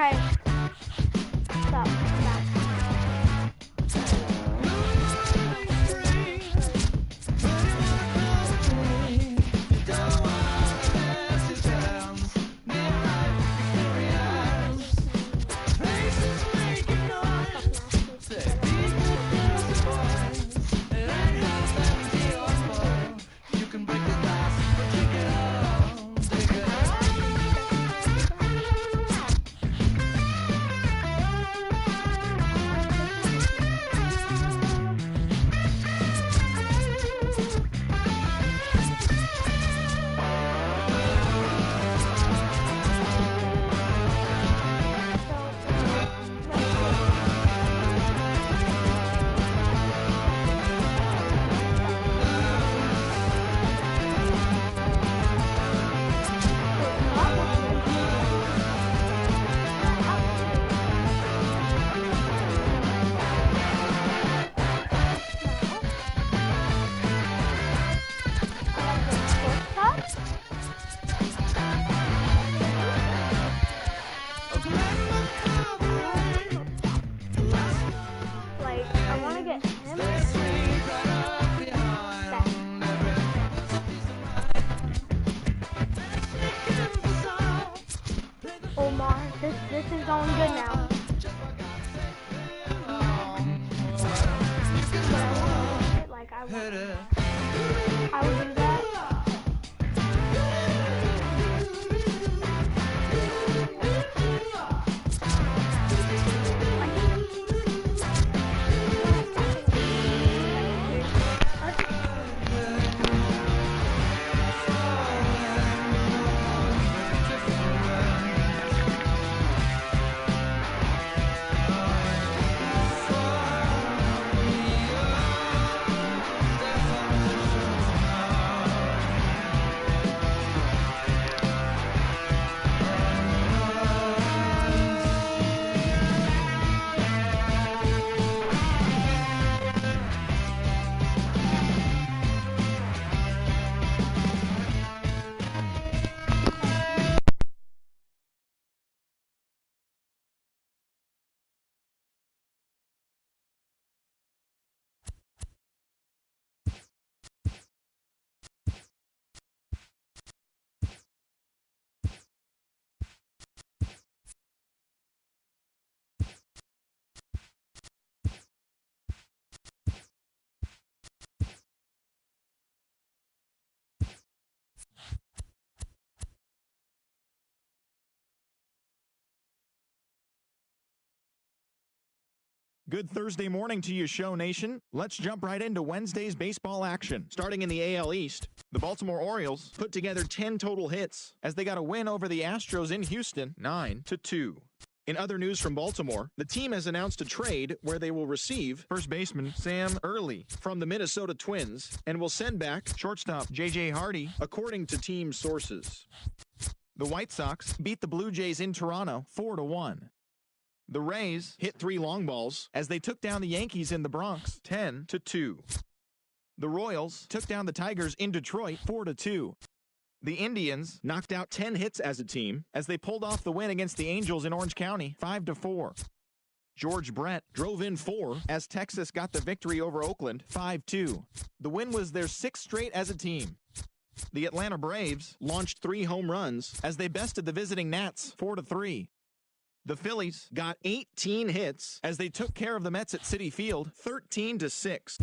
Okay. Stop. Back. Like, I want to get him. Omar, this is going good now. But I want to it like I want it. I would do that. Good Thursday morning to you, Show Nation. Let's jump right into Wednesday's baseball action. Starting in the AL East, the Baltimore Orioles put together 10 total hits as they got a win over the Astros in Houston, 9-2. In other news from Baltimore, the team has announced a trade where they will receive first baseman Sam Early from the Minnesota Twins and will send back shortstop J.J. Hardy, according to team sources. The White Sox beat the Blue Jays in Toronto 4-1. The Rays hit 3 long balls as they took down the Yankees in the Bronx 10-2. The Royals took down the Tigers in Detroit 4-2. The Indians knocked out 10 hits as a team as they pulled off the win against the Angels in Orange County 5-4. George Brett drove in 4 as Texas got the victory over Oakland 5-2. The win was their 6th straight as a team. The Atlanta Braves launched 3 home runs as they bested the visiting Nats 4-3. The Phillies got 18 hits as they took care of the Mets at Citi Field 13-6.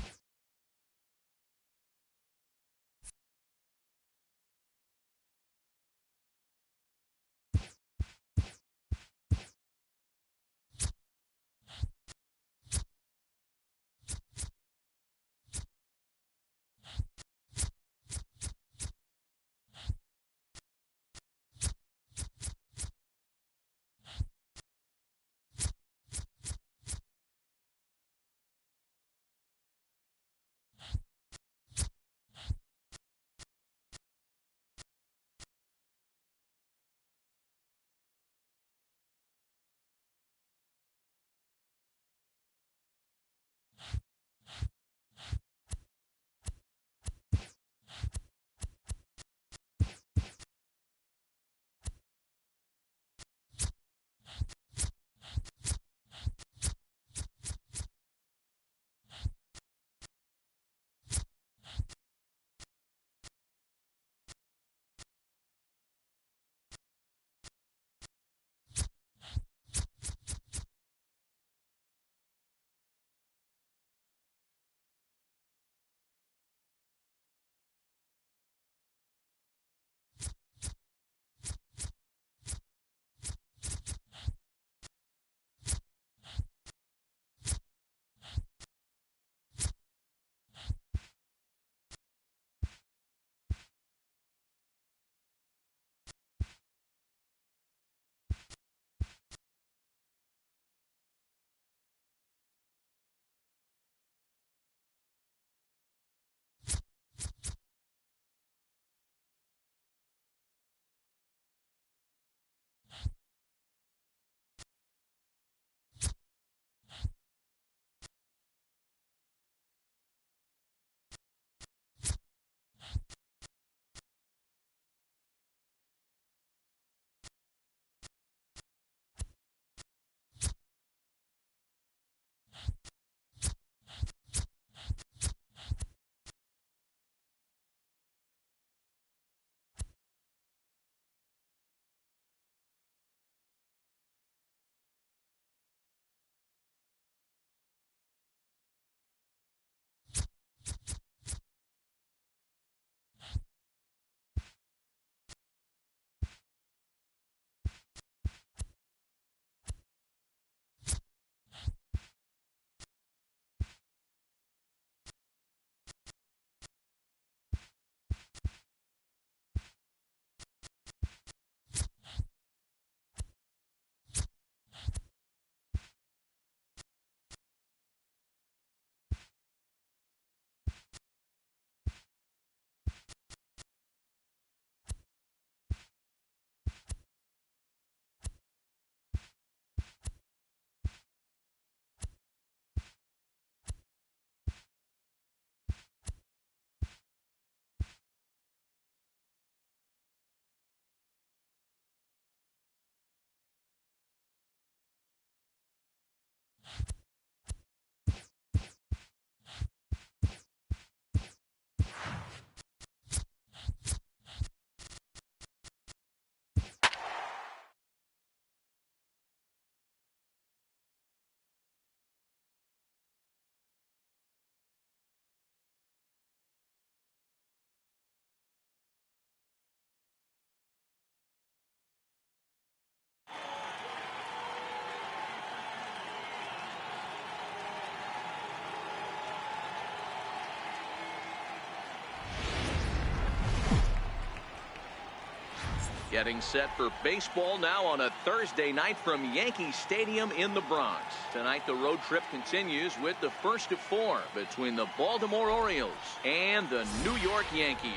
Getting set for baseball now on a Thursday night from Yankee Stadium in the Bronx. Tonight the road trip continues with the first of 4 between the Baltimore Orioles and the New York Yankees.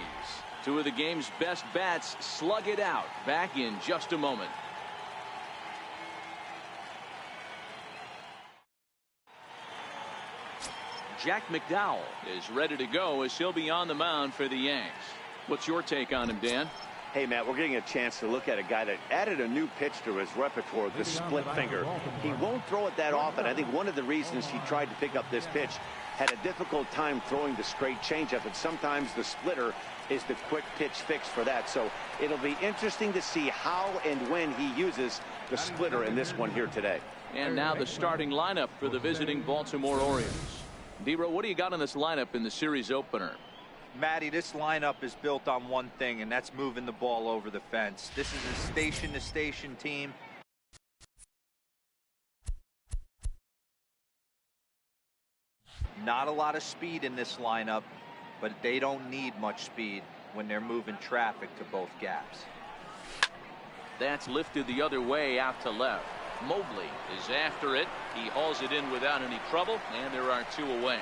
Two of the game's best bats slug it out. Back in just a moment. Jack McDowell is ready to go as he'll be on the mound for the Yanks. What's your take on him, Dan? Hey, Matt, we're getting a chance to look at a guy that added a new pitch to his repertoire, the split finger. He won't throw it that often. I think one of the reasons he tried to pick up this pitch had a difficult time throwing the straight changeup, and sometimes the splitter is the quick pitch fix for that. So it'll be interesting to see how and when he uses the splitter in this one here today. And now the starting lineup for the visiting Baltimore Orioles. D-Row, what do you got on this lineup in the series opener? Matty, this lineup is built on one thing, and that's moving the ball over the fence. This is a station-to-station team. Not a lot of speed in this lineup, but they don't need much speed when they're moving traffic to both gaps. That's lifted the other way out to left. Mobley is after it. He hauls it in without any trouble, and there are 2 away.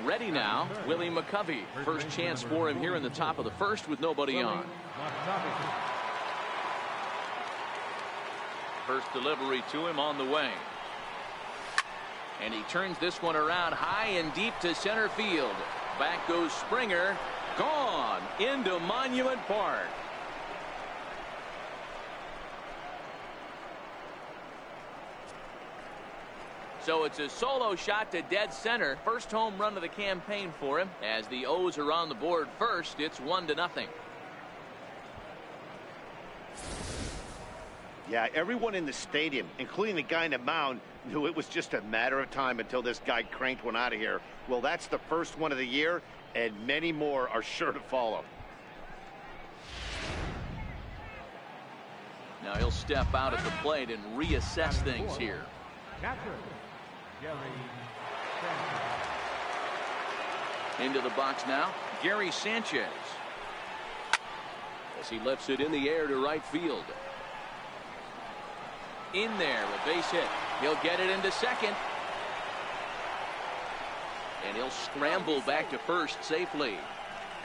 Ready now, Willie McCovey. First chance for him here in the top of the first with nobody on. First delivery to him on the way. And he turns this one around high and deep to center field. Back goes Springer. Gone into Monument Park. So it's a solo shot to dead center. First home run of the campaign for him. As the O's are on the board first, it's 1-0. Yeah, everyone in the stadium, including the guy in the mound, knew it was just a matter of time until this guy cranked one out of here. Well, that's the first one of the year, and many more are sure to follow. Now he'll step out at the plate and reassess things here. Into the box now, Gary Sanchez. As he lifts it in the air to right field. In there, a base hit. He'll get it into second. And he'll scramble back to first safely.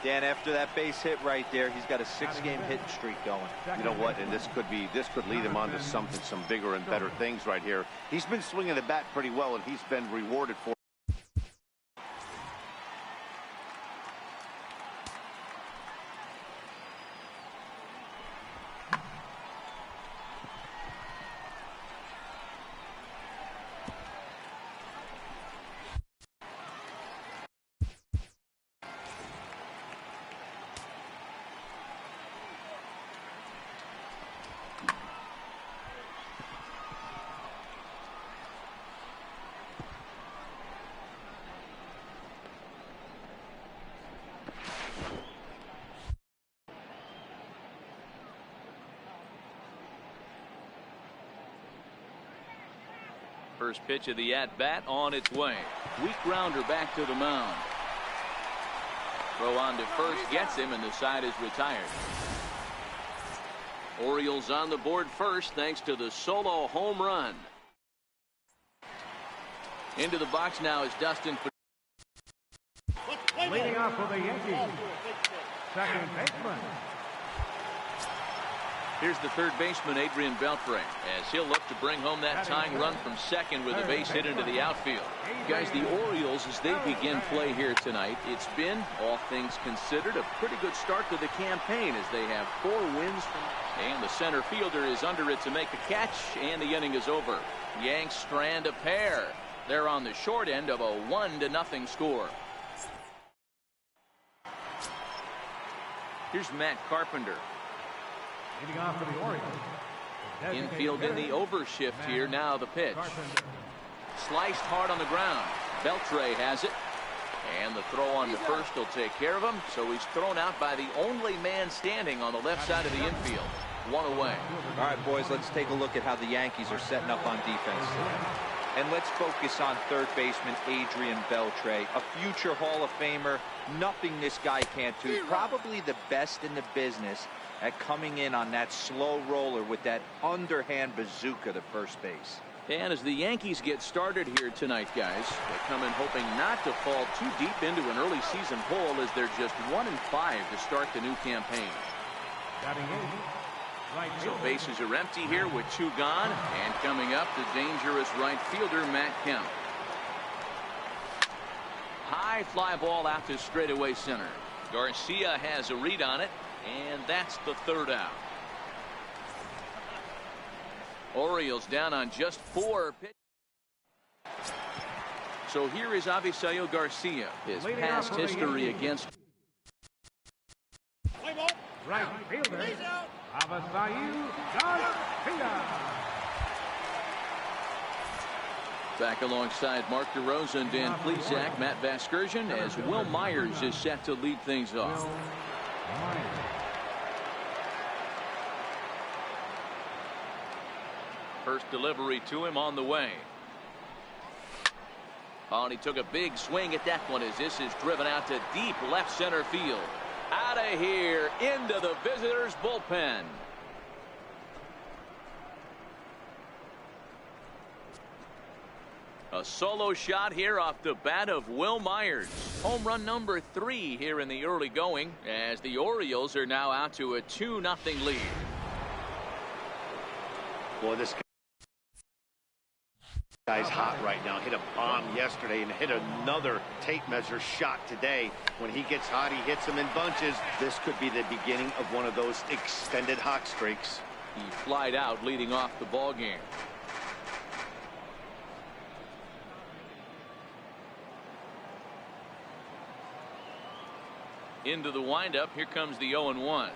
Dan, after that base hit right there, he's got a 6-game hitting streak going. You know what? And this could lead him on to some bigger and better things right here. He's been swinging the bat pretty well, and he's been rewarded for. First pitch of the at-bat on its way. Weak grounder back to the mound. Throw on to first gets him, and the side is retired. Orioles on the board first thanks to the solo home run. Into the box now is Dustin. Leading off for the Yankees, second baseman. Here's the third baseman, Adrian Beltre, as he'll look to bring home that tying run from second with a base hit into the outfield. Guys, the Orioles, as they begin play here tonight, it's been, all things considered, a pretty good start to the campaign as they have 4 wins. And the center fielder is under it to make the catch, and the inning is over. Yanks strand a pair. They're on the short end of a 1-0 score. Here's Matt Carpenter. Leading off for the Orioles. Infield in the overshift here. Now the pitch. Sliced hard on the ground. Beltre has it. And the throw on to first will take care of him. So he's thrown out by the only man standing on the left side of the infield. 1 away. All right, boys, let's take a look at how the Yankees are setting up on defense. And let's focus on third baseman Adrian Beltre, a future Hall of Famer. Nothing this guy can't do. Probably the best in the business at coming in on that slow roller with that underhand bazooka to first base. And as the Yankees get started here tonight, guys, they come in hoping not to fall too deep into an early season hole as they're just 1-5 to start the new campaign. So bases are empty here with 2 gone, and coming up, the dangerous right fielder Matt Kemp. High fly ball out to straightaway center. Garcia has a read on it, and that's the 3rd out. Orioles down on just 4 pitches. So here is Avisail Garcia. His past history against Right fielder, Avisail Garcia. back alongside Mark DeRosa and Dan Plesac, Matt Vasgersian, as Will Myers is set to lead things off. First delivery to him on the way. Oh, and he took a big swing at that one as this is driven out to deep left center field. Out of here into the visitors' bullpen. A solo shot here off the bat of Will Myers. Home run number 3 here in the early going as the Orioles are now out to a 2-0 lead. Boy, this guy's hot right now. Hit a bomb yesterday and hit another tape measure shot today. When he gets hot, he hits them in bunches. This could be the beginning of one of those extended hot streaks. He flied out leading off the ball game. Into the windup. Here comes the 0-1.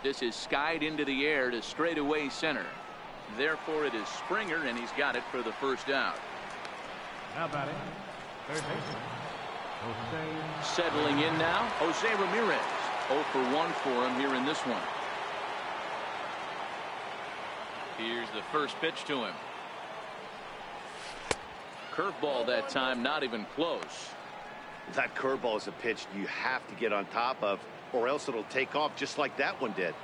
This is skied into the air to straightaway center. Therefore, it is Springer, and he's got it for the first out. Now batting, third baseman, Jose. Settling in now, Jose Ramirez. 0 for 1 for him here in this one. Here's the first pitch to him. Curveball that time, not even close. That curveball is a pitch you have to get on top of, or else it'll take off just like that one did.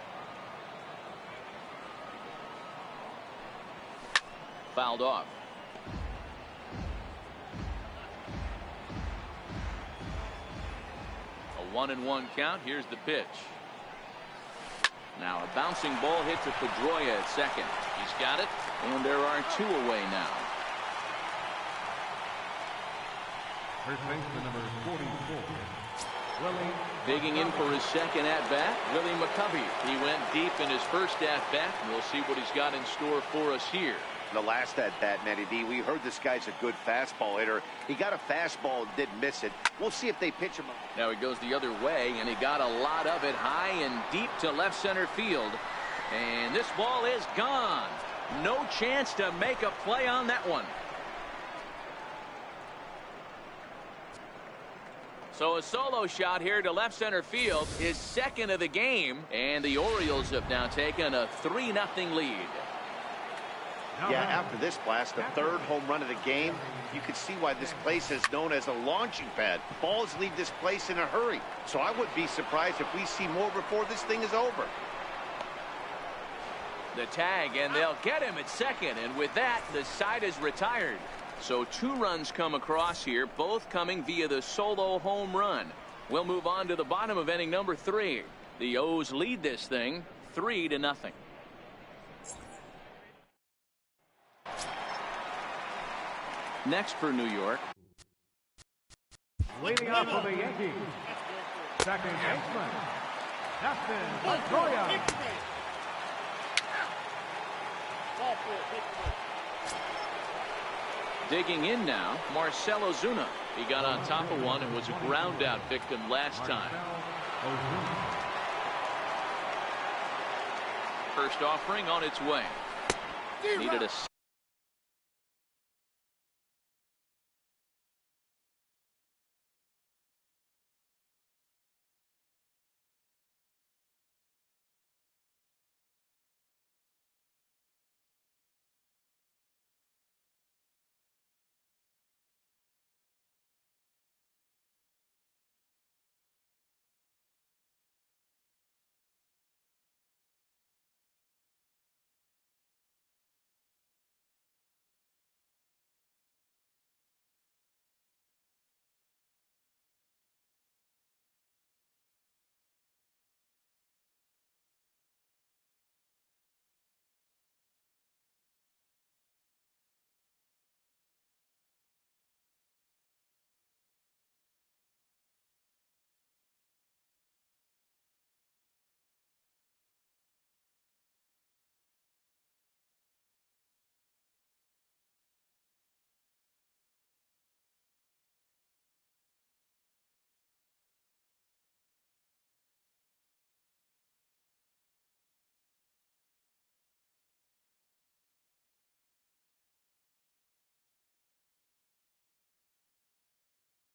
Fouled off. A 1-1 count. Here's the pitch. Now a bouncing ball hit to Pedroia at second. He's got it, and there are 2 away now. First baseman number 44, Willie. Digging in for his second at-bat, Willie McCovey. He went deep in his first at-bat, and we'll see what he's got in store for us here. The last at-bat, Matty D, we heard this guy's a good fastball hitter. He got a fastball and didn't miss it. We'll see if they pitch him. Now he goes the other way, and he got a lot of it high and deep to left center field. And this ball is gone. No chance to make a play on that one. So a solo shot here to left center field, his second of the game, and the Orioles have now taken a 3-0 lead. Yeah, after this blast, the 3rd home run of the game, you can see why this place is known as a launching pad. Balls leave this place in a hurry, so I wouldn't be surprised if we see more before this thing is over. The tag, and they'll get him at second, and with that, the side is retired. So 2 runs come across here, both coming via the solo home run. We'll move on to the bottom of inning number 3. The O's lead this thing 3-0. Next for New York. Leading off for the Yankees, second baseman, Dustin Pedroia. Digging in now, Marcell Ozuna. He got on top of one and was a ground out victim last time. First offering on its way. Needed a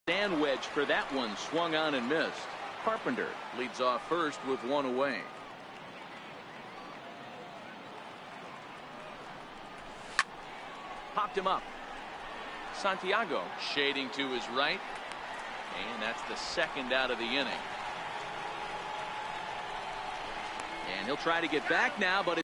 Sand wedge for that one, swung on and missed. Carpenter leads off first with one away. Popped him up. Santiago shading to his right, and that's the second out of the inning. And he'll try to get back now, but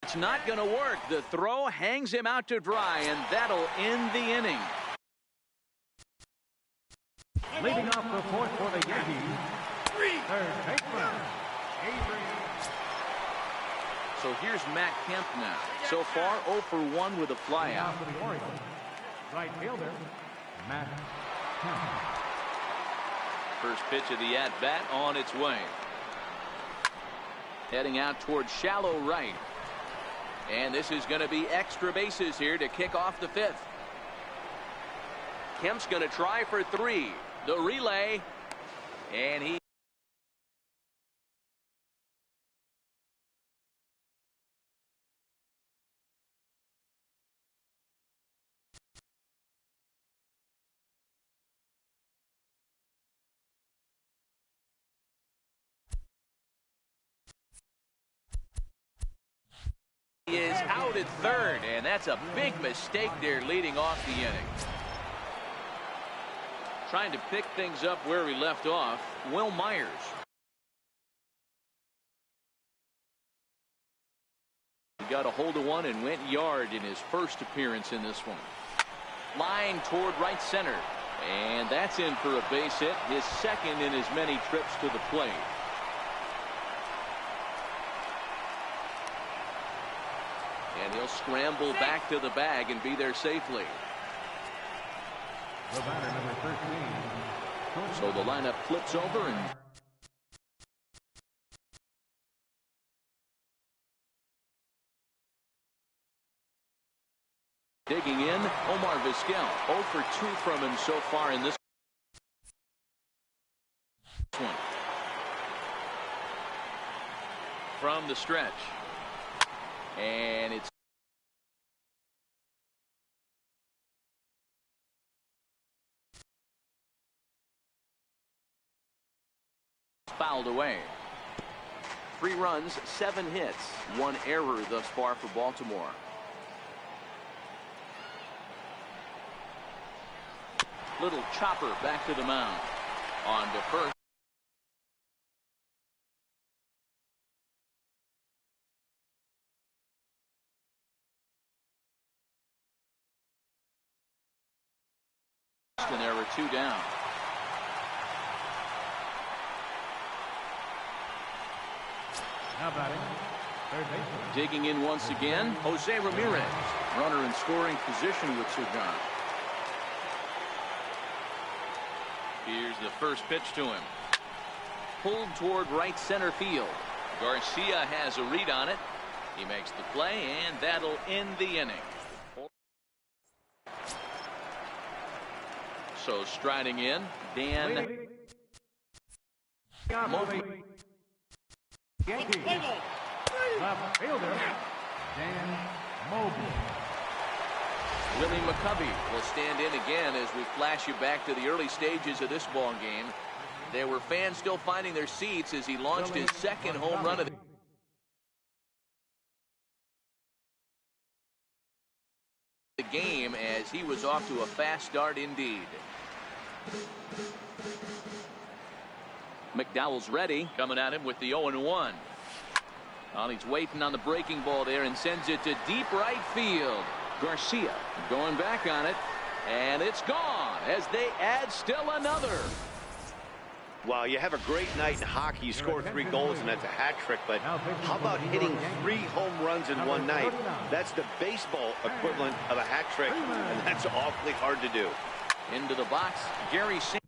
it's not going to work. The throw hangs him out to dry, and that'll end the inning. Leading off the fourth for the Yankees, third baseman, Adrian. So here's Matt Kemp now. So far 0 for 1 with a flyout. Now for the Orioles, right fielder, Matt Kemp. First pitch of the at-bat on its way. Heading out towards shallow right. And this is going to be extra bases here to kick off the fifth. Kemp's going to try for 3. The relay. And he is out at third, and that's a big mistake there leading off the inning. Trying to pick things up where we left off, Will Myers. He got a hold of one and went yard in his first appearance in this one. Line toward right center, and that's in for a base hit, his second in as many trips to the plate. And he'll scramble back to the bag and be there safely. The batter, number 13. So the lineup flips over and digging in, Omar Vizquel. 0 for 2 from him so far in this one. From the stretch. And it's fouled away. 3 runs, 7 hits, 1 error thus far for Baltimore. Little chopper back to the mound. On to first. And there were 2 down. Now batting, third baseman. Digging in once again, Jose Ramirez. Runner in scoring position with 2 gone. Here's the first pitch to him. Pulled toward right center field. Garcia has a read on it. He makes the play, and that'll end the inning. So striding in, Dan Mobley. Yankees. Left fielder, Dan Mobley. Willie McCovey will stand in again as we flash you back to the early stages of this ball game. There were fans still finding their seats as he launched his second home run of the game as he was off to a fast start indeed. McDowell's ready, coming at him with the 0-1. Well, he's waiting on the breaking ball there and sends it to deep right field. Garcia going back on it, and it's gone as they add still another. Well, you have a great night in hockey. You score 3 goals, and that's a hat trick. But how about hitting 3 home runs in one night? That's the baseball equivalent of a hat trick, and that's awfully hard to do. Into the box, Gary Sanchez.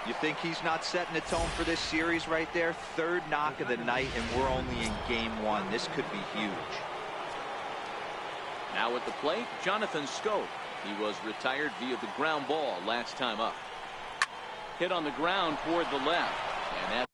You think he's not setting the tone for this series right there? Third knock of the night, and we're only in game 1. This could be huge. Now at the plate, Jonathan Scope. He was retired via the ground ball last time up. Hit on the ground toward the left. And that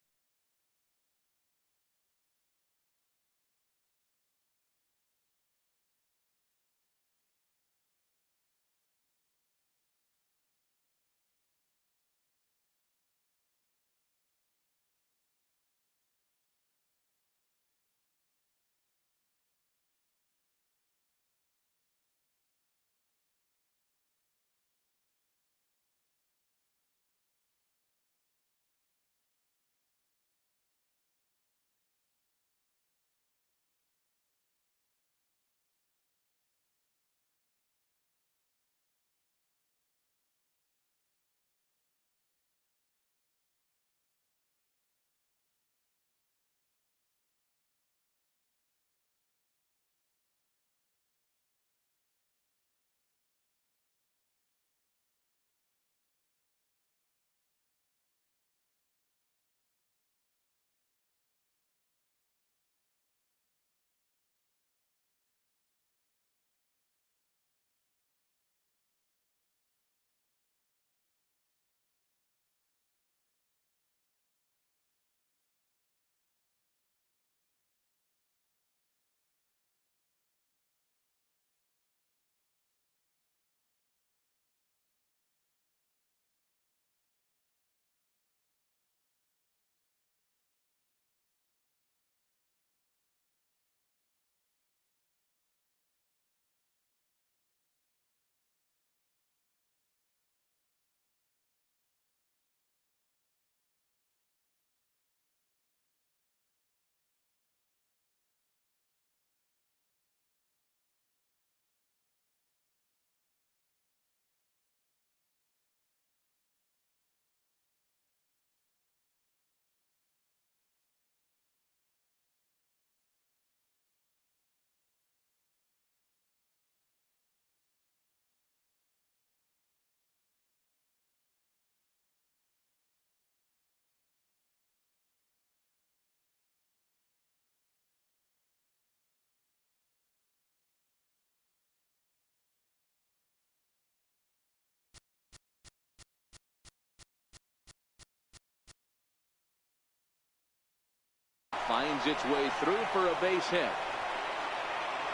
finds its way through for a base hit.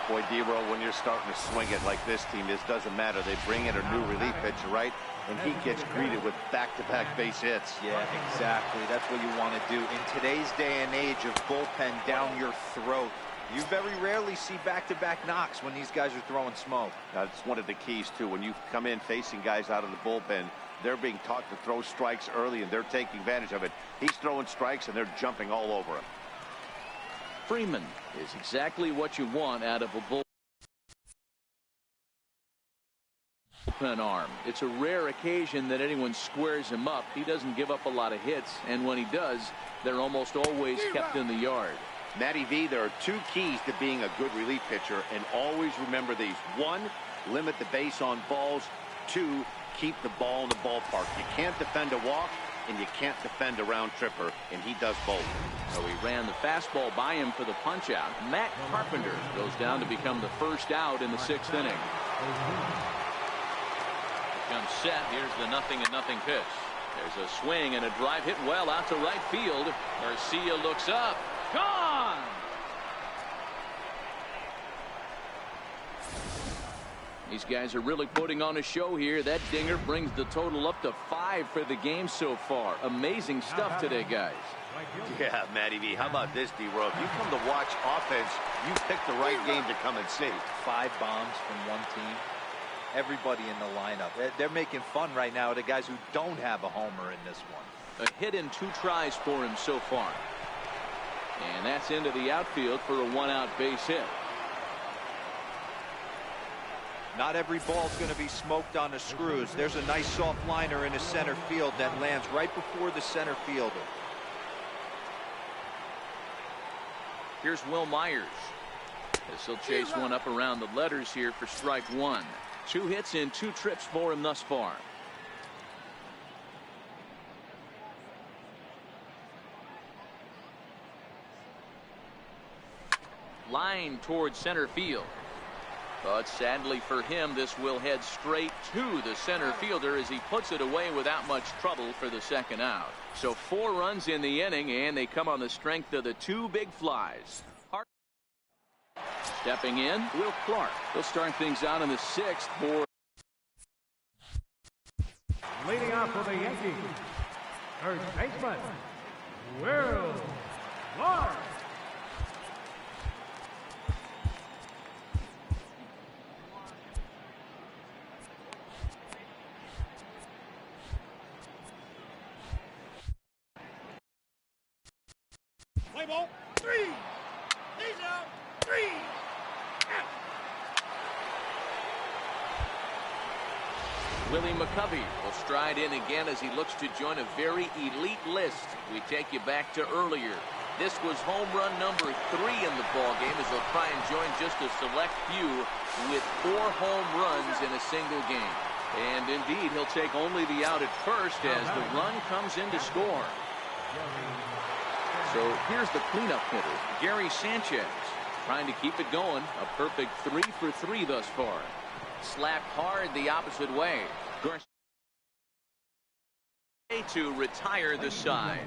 Boy, D-Roll, when you're starting to swing it like this team, this doesn't matter. They bring in a new relief pitcher, right? And he gets greeted with back-to-back base hits. Yeah, exactly. That's what you want to do. In today's day and age of bullpen down your throat, you very rarely see back-to-back knocks when these guys are throwing smoke. That's one of the keys, too. When you come in facing guys out of the bullpen, they're being taught to throw strikes early, and they're taking advantage of it. He's throwing strikes, and they're jumping all over him. Freeman is exactly what you want out of a bullpen arm. It's a rare occasion that anyone squares him up. He doesn't give up a lot of hits, and when he does, they're almost always kept in the yard. Matty V, there are 2 keys to being a good relief pitcher, and always remember these. 1, limit the base on balls. 2, keep the ball in the ballpark. You can't defend a walk, and you can't defend a round tripper, and he does both. So he ran the fastball by him for the punch-out. Matt Carpenter goes down to become the first out in the 6th inning. Comes set. Here's the 0-0 pitch. There's a swing and a drive hit well out to right field. Garcia looks up. Gone! These guys are really putting on a show here. That dinger brings the total up to 5 for the game so far. Amazing stuff today, guys. Yeah, Matty V, how about this, D-Roll? If you come to watch offense, you picked the right game to come and see. 5 bombs from one team. Everybody in the lineup. They're making fun right now of the guys who don't have a homer in this one. A hit in 2 tries for him so far. And that's into the outfield for a 1-out base hit. Not every ball's going to be smoked on the screws. There's a nice soft liner in the center field that lands right before the center fielder. Here's Will Myers. As he'll chase one up around the letters here for strike 1. 2 hits in 2 trips for him thus far. Line towards center field. But sadly for him, this will head straight to the center fielder as he puts it away without much trouble for the second out. So 4 runs in the inning, and they come on the strength of the 2 big flies. Stepping in, Will Clark. He'll start things out in the 6th for. Leading off for the Yankees, third baseman, Will Clark. Play ball. 3. He's out. 3. Willie McCovey will stride in again as he looks to join a very elite list. We take you back to earlier. This was home run number 3 in the ballgame as he'll try and join just a select few with 4 home runs in a single game. And indeed, he'll take only the out at first as the run comes in to score. So here's the cleanup hitter, Gary Sanchez, trying to keep it going. A perfect 3 for 3 thus far. Slapped hard the opposite way. To retire the side.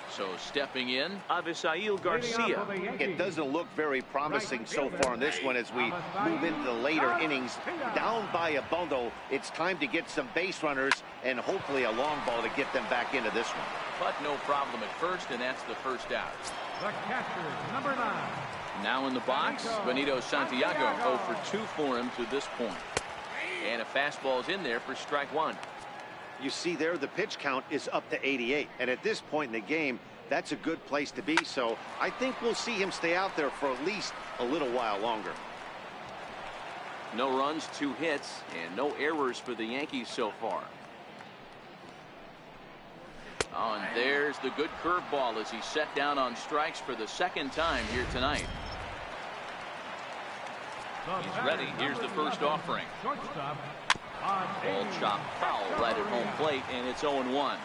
So stepping in, Avisail Garcia. It doesn't look very promising so far in this one as we move into the later innings. Down by a bundle, it's time to get some base runners and hopefully a long ball to get them back into this one. But no problem at first, and that's the first out. The catcher, number 9. Now in the box, Benito Santiago 0 for 2 for him to this point. And a fastball's in there for strike 1. You see there, the pitch count is up to 88. And at this point in the game, that's a good place to be. So I think we'll see him stay out there for at least a little while longer. No runs, 2 hits, and no errors for the Yankees so far. Oh, and there's the good curveball as he's set down on strikes for the 2nd time here tonight. He's ready. Here's the first offering. Shortstop. Ball chopped foul right at home plate, and it's 0-1.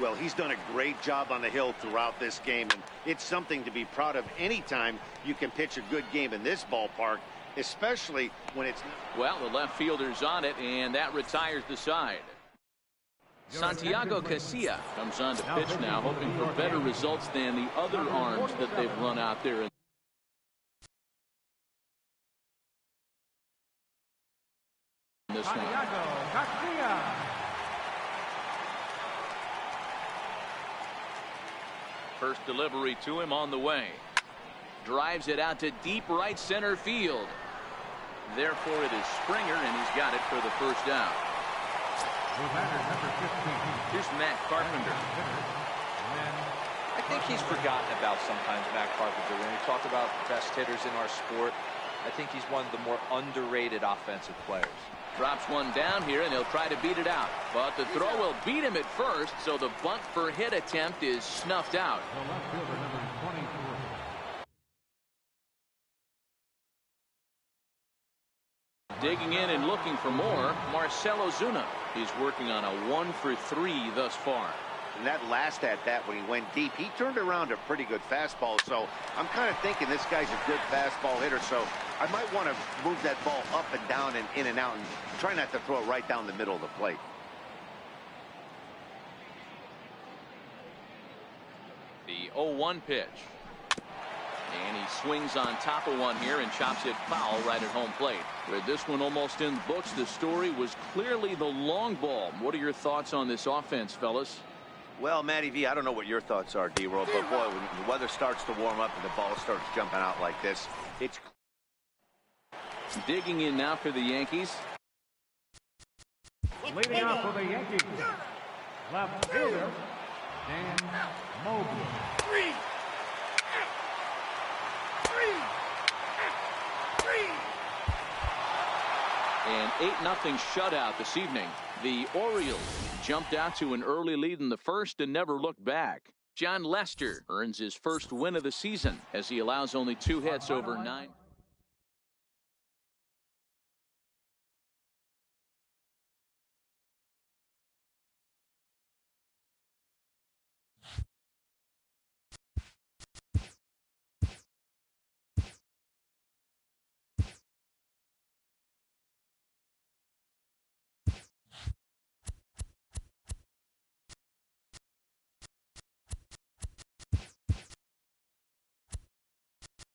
Well, he's done a great job on the hill throughout this game, and it's something to be proud of anytime you can pitch a good game in this ballpark, especially when it's. Well, the left fielder's on it, and that retires the side. Santiago Casilla comes on to pitch now, hoping for better results than the other arms that they've run out there. This one. First delivery to him on the way. Drives it out to deep right center field. Therefore, it is Springer, and he's got it for the first out. Here's Matt Carpenter. I think he's forgotten about sometimes, Matt Carpenter. When we talk about best hitters in our sport, I think he's one of the more underrated offensive players. Drops one down here, and he'll try to beat it out. But the throw will beat him at first, so the bunt for hit attempt is snuffed out. Digging in and looking for more, Marcell Ozuna. He's working on a 1 for 3 thus far. And that last at bat when he went deep, he turned around a pretty good fastball. So I'm kind of thinking this guy's a good fastball hitter. So I might want to move that ball up and down and in and out and try not to throw it right down the middle of the plate. The 0-1 pitch. And he swings on top of one here and chops it foul right at home plate. With this one almost in the books, the story was clearly the long ball. What are your thoughts on this offense, fellas? Well, Matty V, I don't know what your thoughts are, D-Roll, but boy, when the weather starts to warm up and the ball starts jumping out like this, it's. Digging in now for the Yankees. Leading off for the Yankees, left fielder, Dan Mobley. 3. 3. 3. An 8-0 shutout this evening. The Orioles jumped out to an early lead in the first and never looked back. John Lester earns his first win of the season as he allows only 2 hits over 9.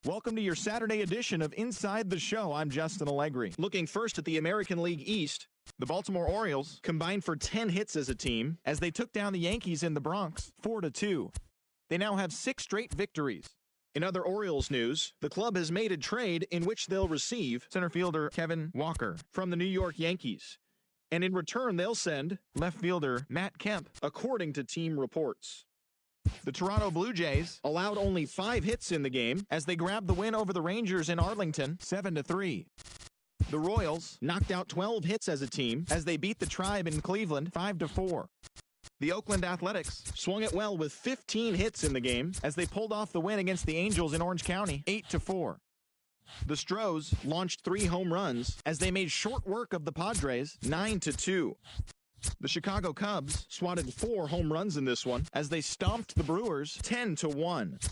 Welcome to your Saturday edition of Inside the Show. I'm Justin Allegri. Looking first at the American League East, the Baltimore Orioles combined for 10 hits as a team as they took down the Yankees in the Bronx 4-2. They now have 6 straight victories. In other Orioles news, the club has made a trade in which they'll receive center fielder Kevin Walker from the New York Yankees. And in return, they'll send left fielder Matt Kemp, according to team reports. The Toronto Blue Jays allowed only 5 hits in the game as they grabbed the win over the Rangers in Arlington 7-3. The Royals knocked out 12 hits as a team as they beat the Tribe in Cleveland 5-4. The Oakland Athletics swung it well with 15 hits in the game as they pulled off the win against the Angels in Orange County 8-4. The Stros launched 3 home runs as they made short work of the Padres 9-2. The Chicago Cubs swatted 4 home runs in this one as they stomped the Brewers 10-1.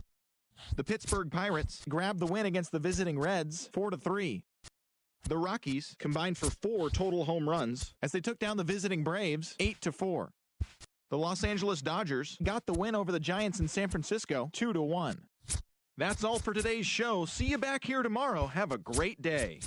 The Pittsburgh Pirates grabbed the win against the visiting Reds 4-3. The Rockies combined for 4 total home runs as they took down the visiting Braves 8-4. The Los Angeles Dodgers got the win over the Giants in San Francisco 2-1. That's all for today's show. See you back here tomorrow. Have a great day.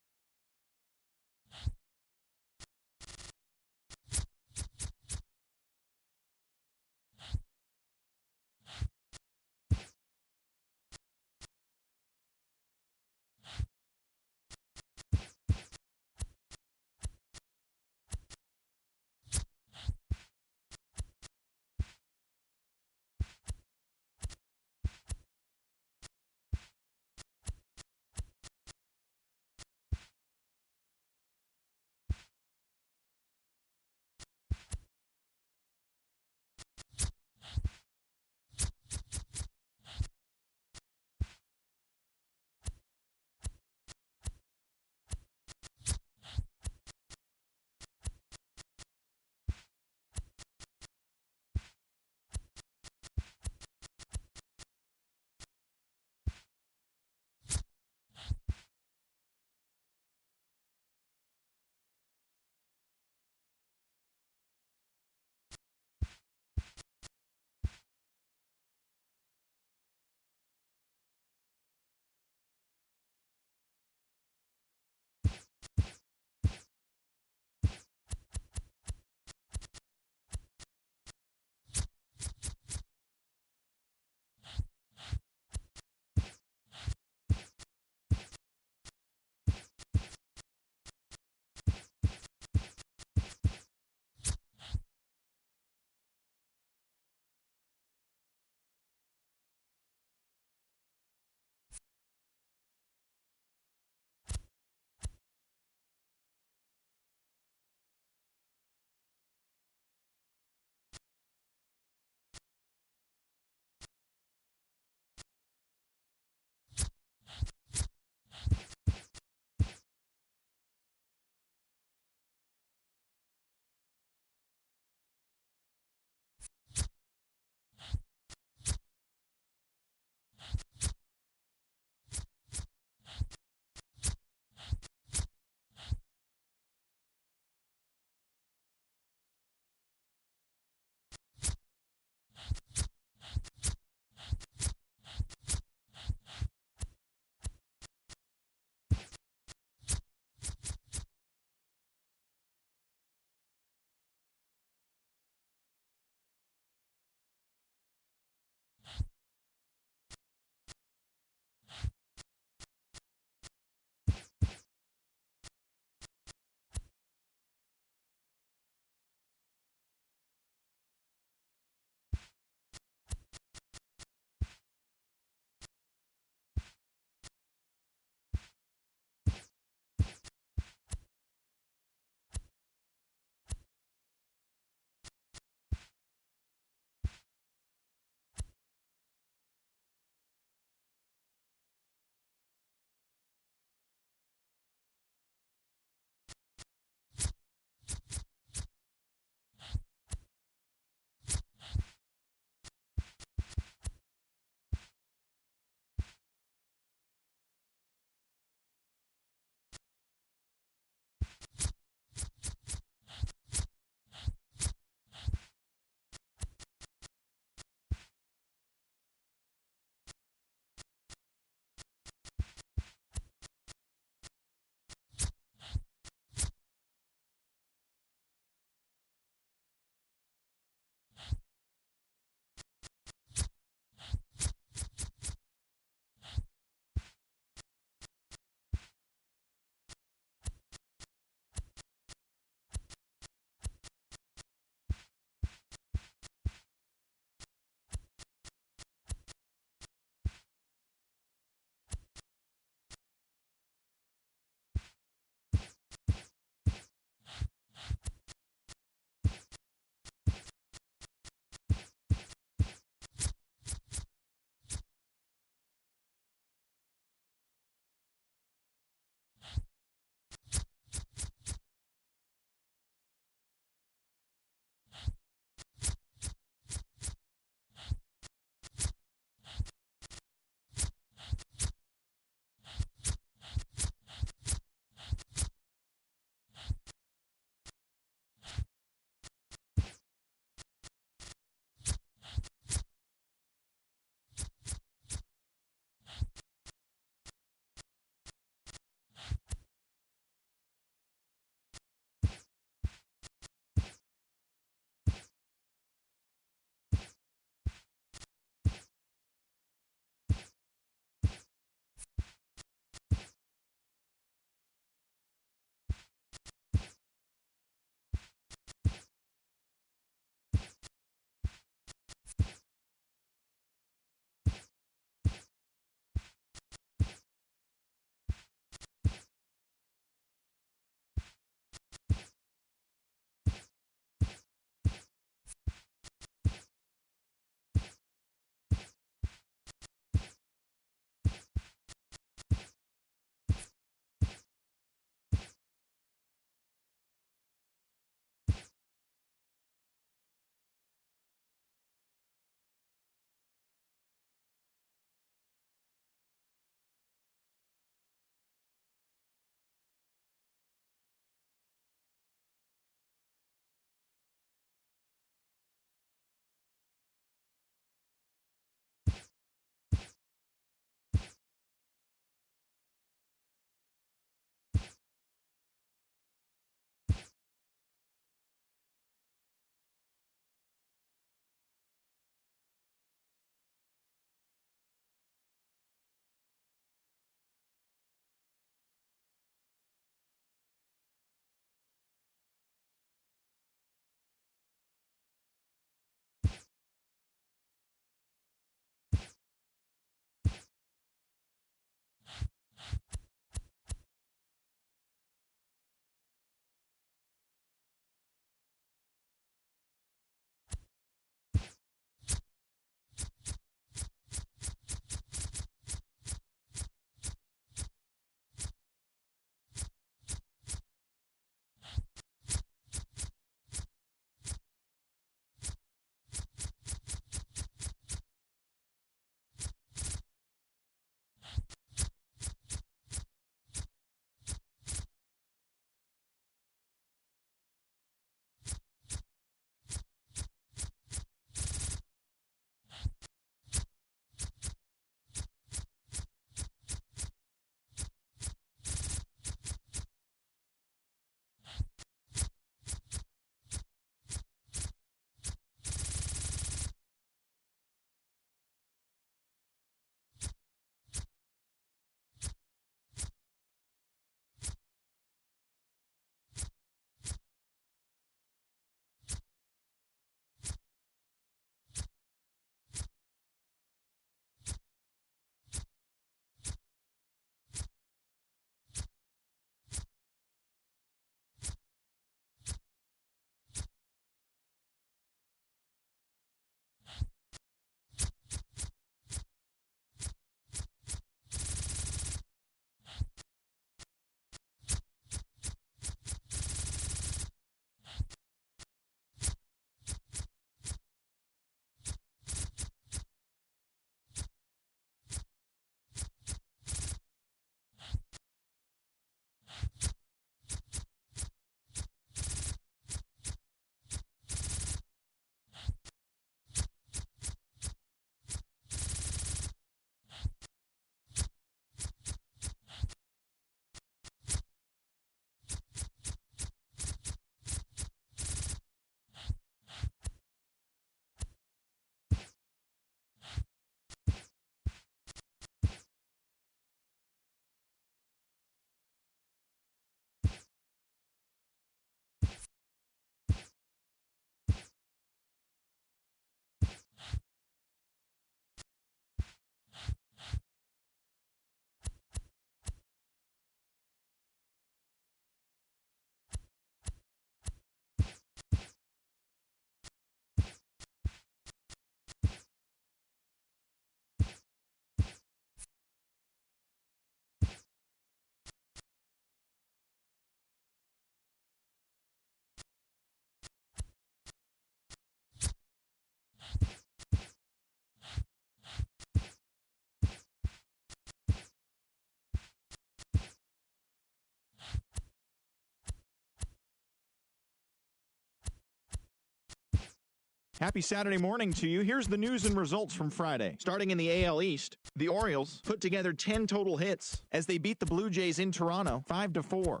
Happy Saturday morning to you. Here's the news and results from Friday. Starting in the AL East, the Orioles put together 10 total hits as they beat the Blue Jays in Toronto 5-4.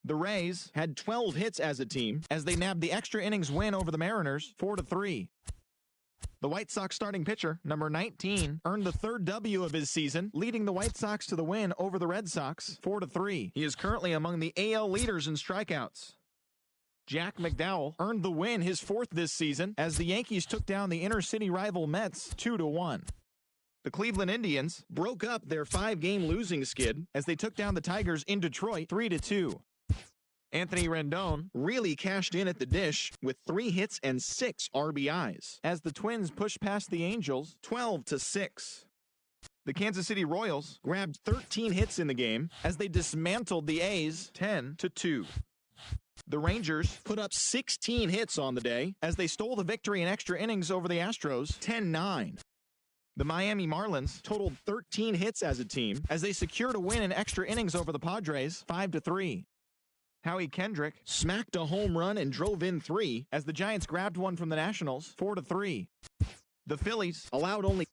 The Rays had 12 hits as a team as they nabbed the extra innings win over the Mariners 4-3. The White Sox starting pitcher, number 19, earned the third W of his season, leading the White Sox to the win over the Red Sox 4-3. He is currently among the AL leaders in strikeouts. Jack McDowell earned the win, his fourth this season, as the Yankees took down the inner-city rival Mets 2-1. The Cleveland Indians broke up their 5-game losing skid as they took down the Tigers in Detroit 3-2. Anthony Rendon really cashed in at the dish with 3 hits and 6 RBIs as the Twins pushed past the Angels 12-6. The Kansas City Royals grabbed 13 hits in the game as they dismantled the A's 10-2. The Rangers put up 16 hits on the day as they stole the victory in extra innings over the Astros 10-9. The Miami Marlins totaled 13 hits as a team as they secured a win in extra innings over the Padres 5-3. Howie Kendrick smacked a home run and drove in 3 as the Giants grabbed one from the Nationals 4-3. The Phillies allowed only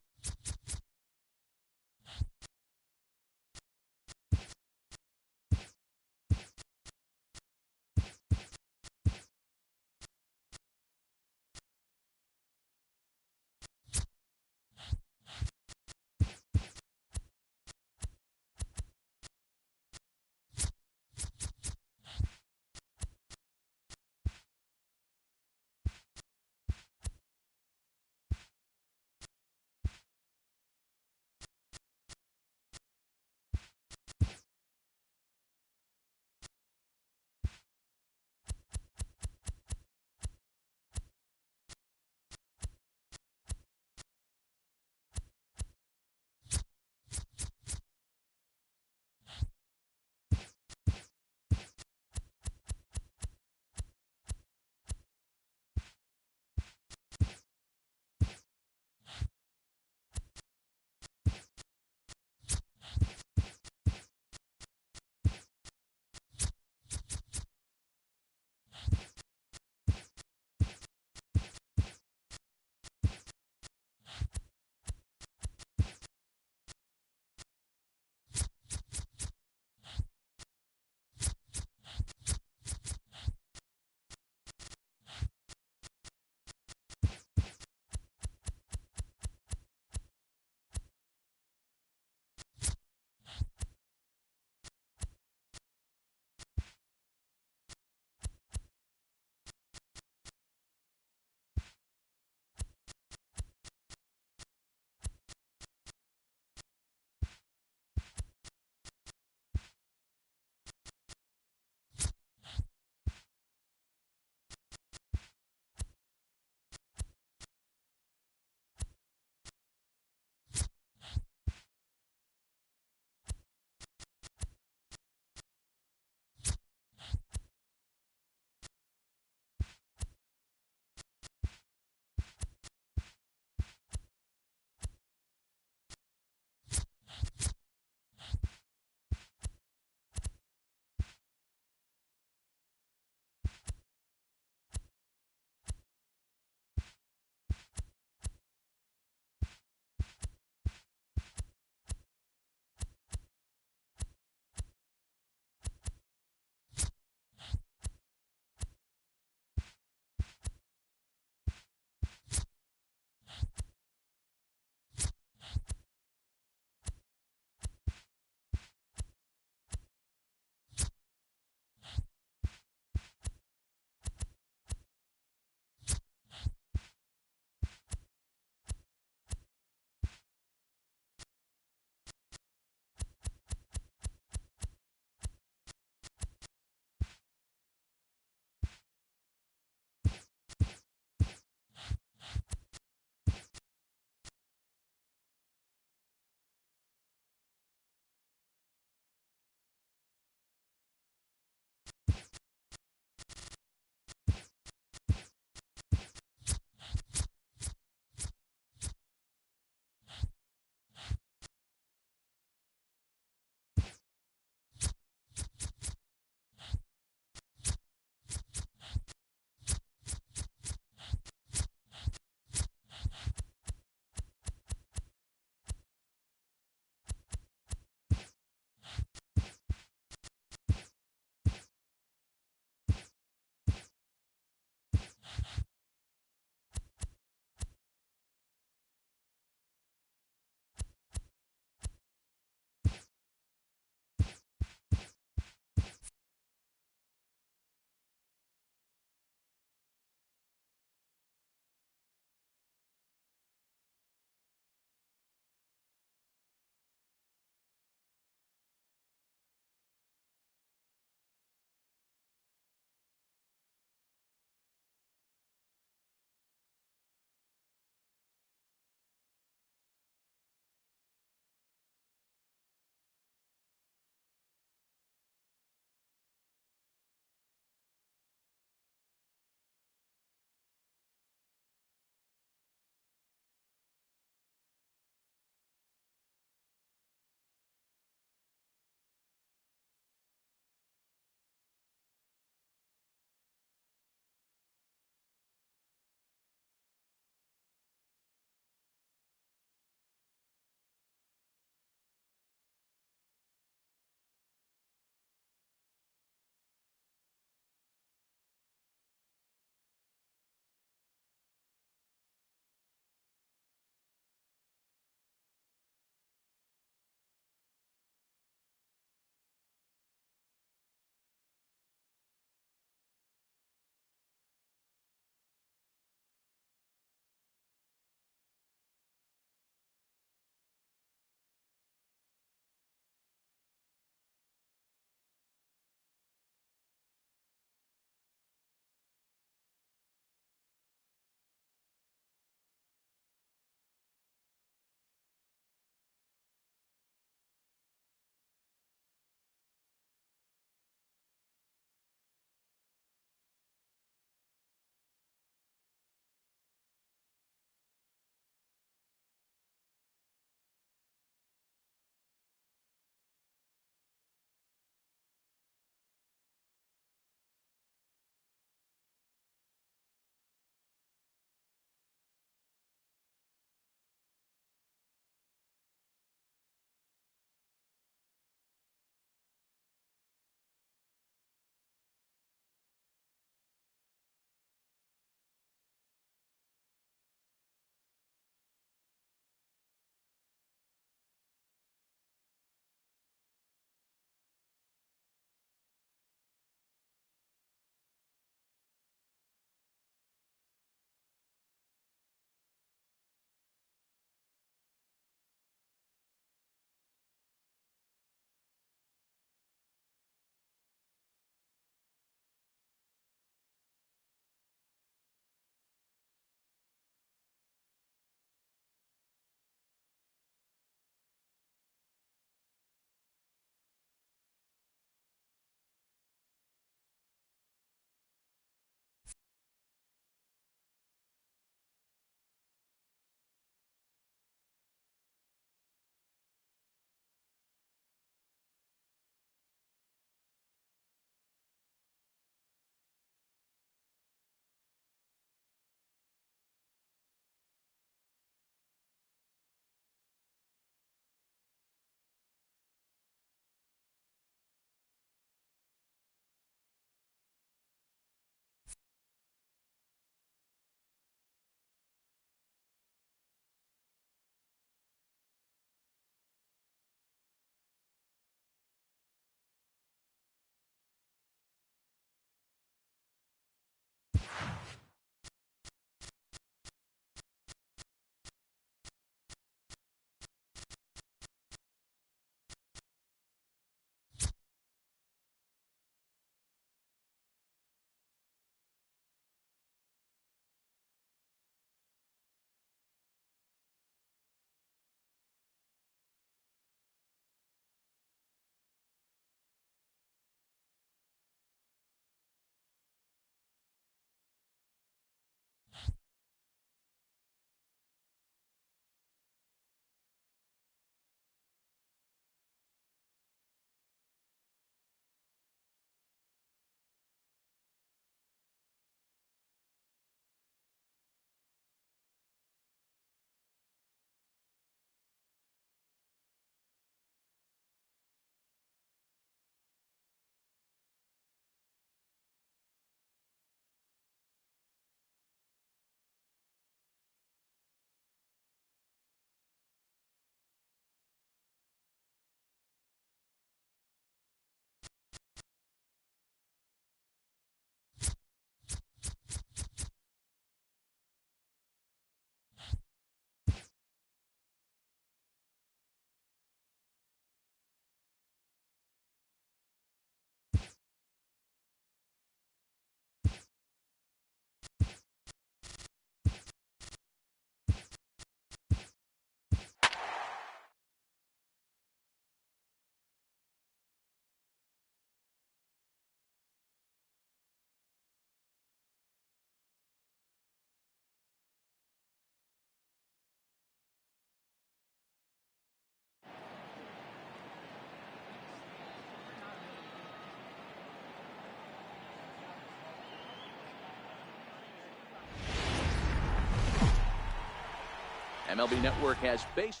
MLB Network has base.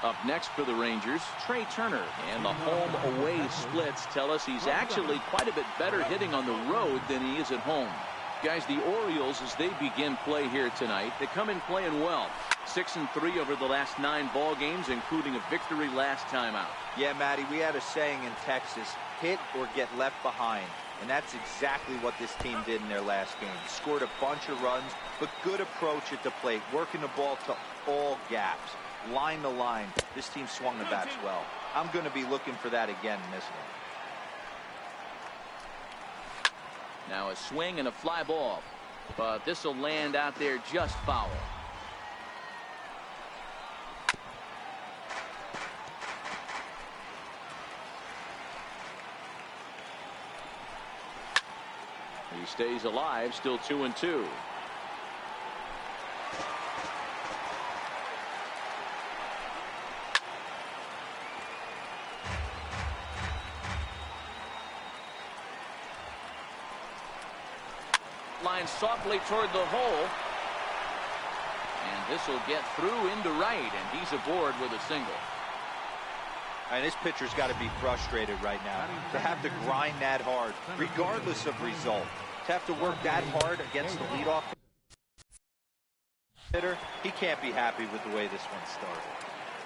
Up next for the Rangers, Trey Turner. And the home-away splits tell us he's actually quite a bit better hitting on the road than he is at home. Guys, the Orioles, as they begin play here tonight, they come in playing well. 6-3 over the last 9 ball games, including a victory last time out. Yeah, Matty, we had a saying in Texas, hit or get left behind. And that's exactly what this team did in their last game. Scored a bunch of runs, but good approach at the plate, working the ball to all gaps. Line to line, this team swung the bats well. I'm going to be looking for that again in this one. Now a swing and a fly ball, but this will land out there just foul. He stays alive, still 2-2. Line softly toward the hole. And this will get through into right, and he's aboard with a single. And this pitcher's got to be frustrated right now. To have to grind that hard, regardless of result. To have to work that hard against the leadoff hitter, he can't be happy with the way this one started.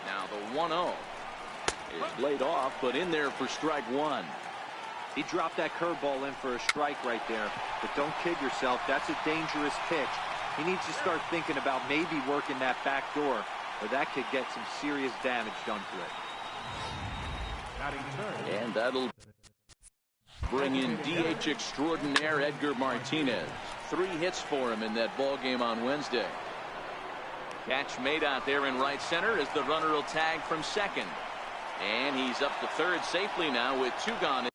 Now the 1-0 is laid off, but in there for strike one. He dropped that curveball in for a strike right there. But don't kid yourself, that's a dangerous pitch. He needs to start thinking about maybe working that back door, or that could get some serious damage done to it. And that'll bring in DH extraordinaire Edgar Martinez. 3 hits for him in that ball game on Wednesday. Catch made out there in right center as the runner will tag from second. And he's up to third safely now with 2 gone.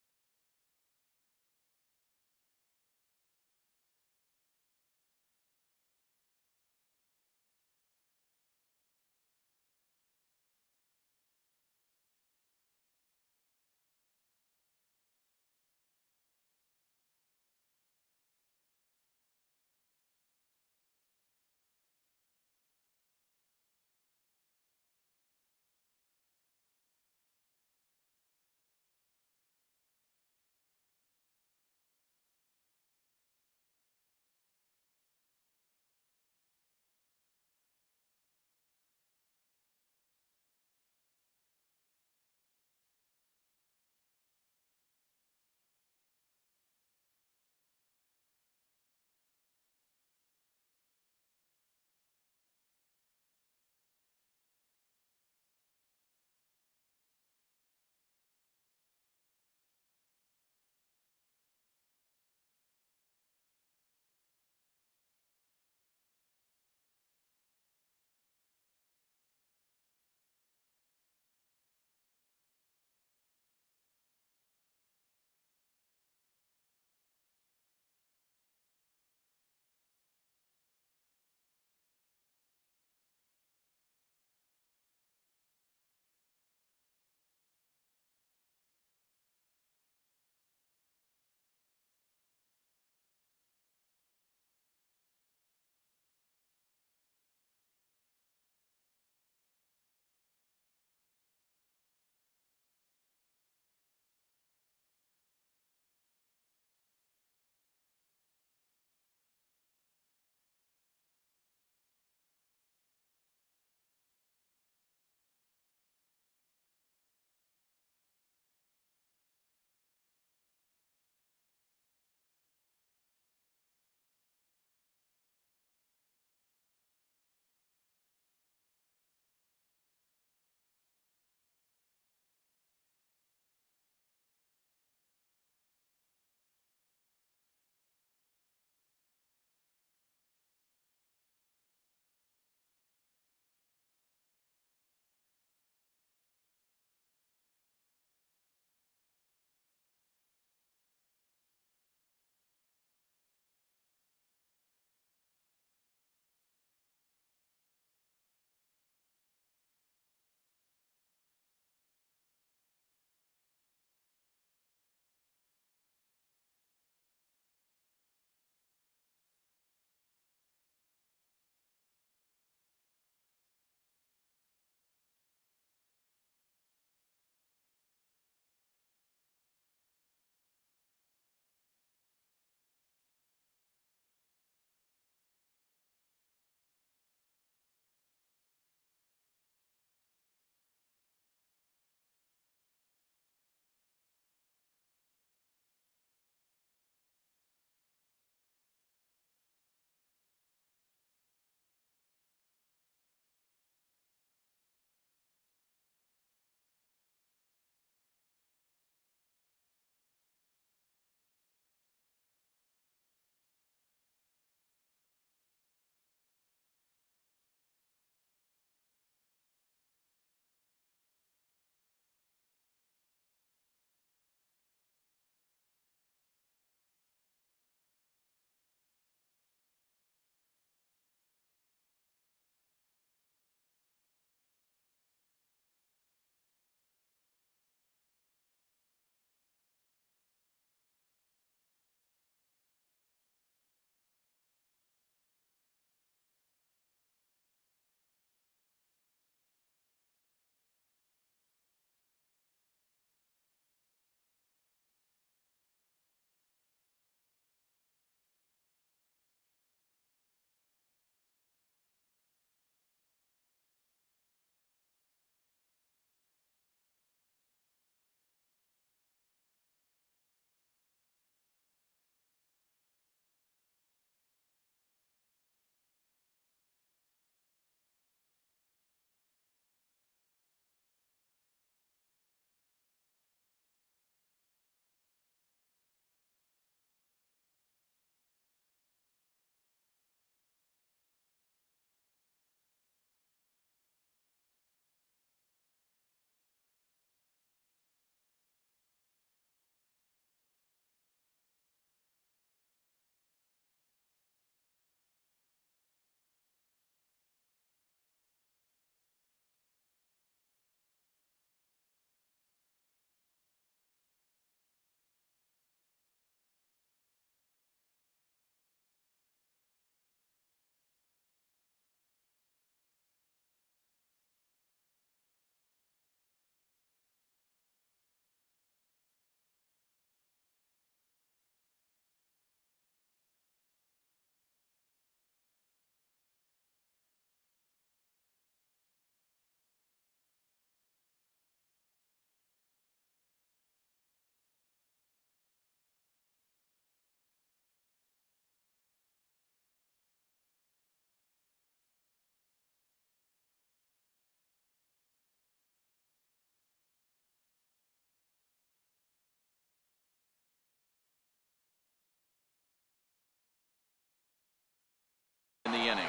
inning.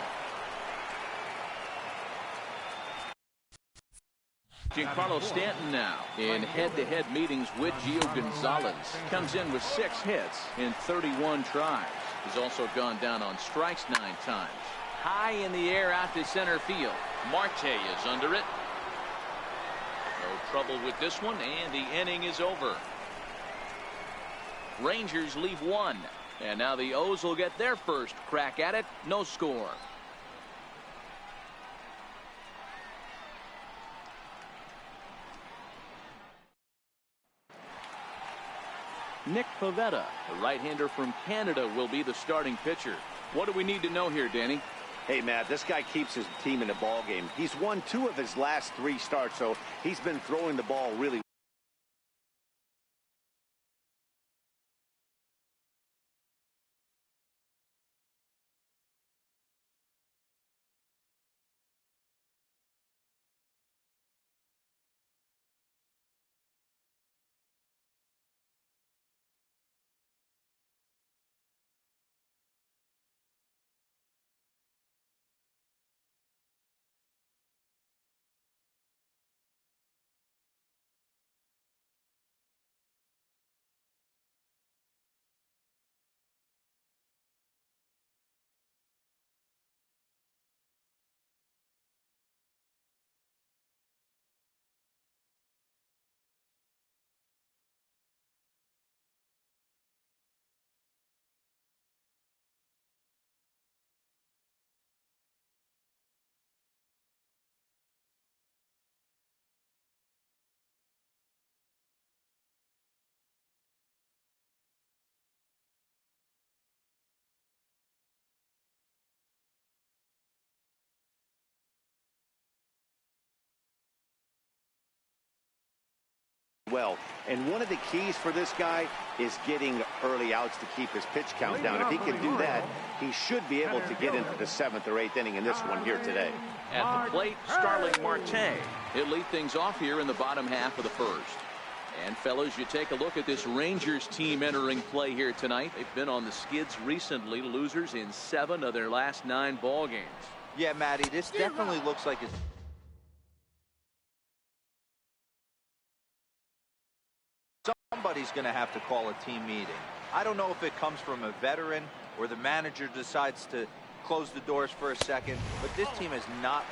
Giancarlo Stanton now in head-to-head meetings with Gio Gonzalez. Comes in with 6 hits in 31 tries. He's also gone down on strikes 9 times. High in the air out to center field. Marte is under it. No trouble with this one, and the inning is over. Rangers leave 1. And now the O's will get their first crack at it. No score. Nick Pivetta, the right-hander from Canada, will be the starting pitcher. What do we need to know here, Danny? Hey, Matt, this guy keeps his team in the ball game. He's won 2 of his last 3 starts, so he's been throwing the ball really well. And one of the keys for this guy is getting early outs to keep his pitch count down. If he can do that, he should be able to get into the 7th or 8th inning in this one here today. At the plate, Starling Marte. He'll lead things off here in the bottom half of the first. And fellas, you take a look at this Rangers team entering play here tonight. They've been on the skids recently, losers in 7 of their last 9 ball games. Yeah, Matty, this definitely looks like it's somebody's going to have to call a team meeting. I don't know if it comes from a veteran or the manager decides to close the doors for a second, but this team has not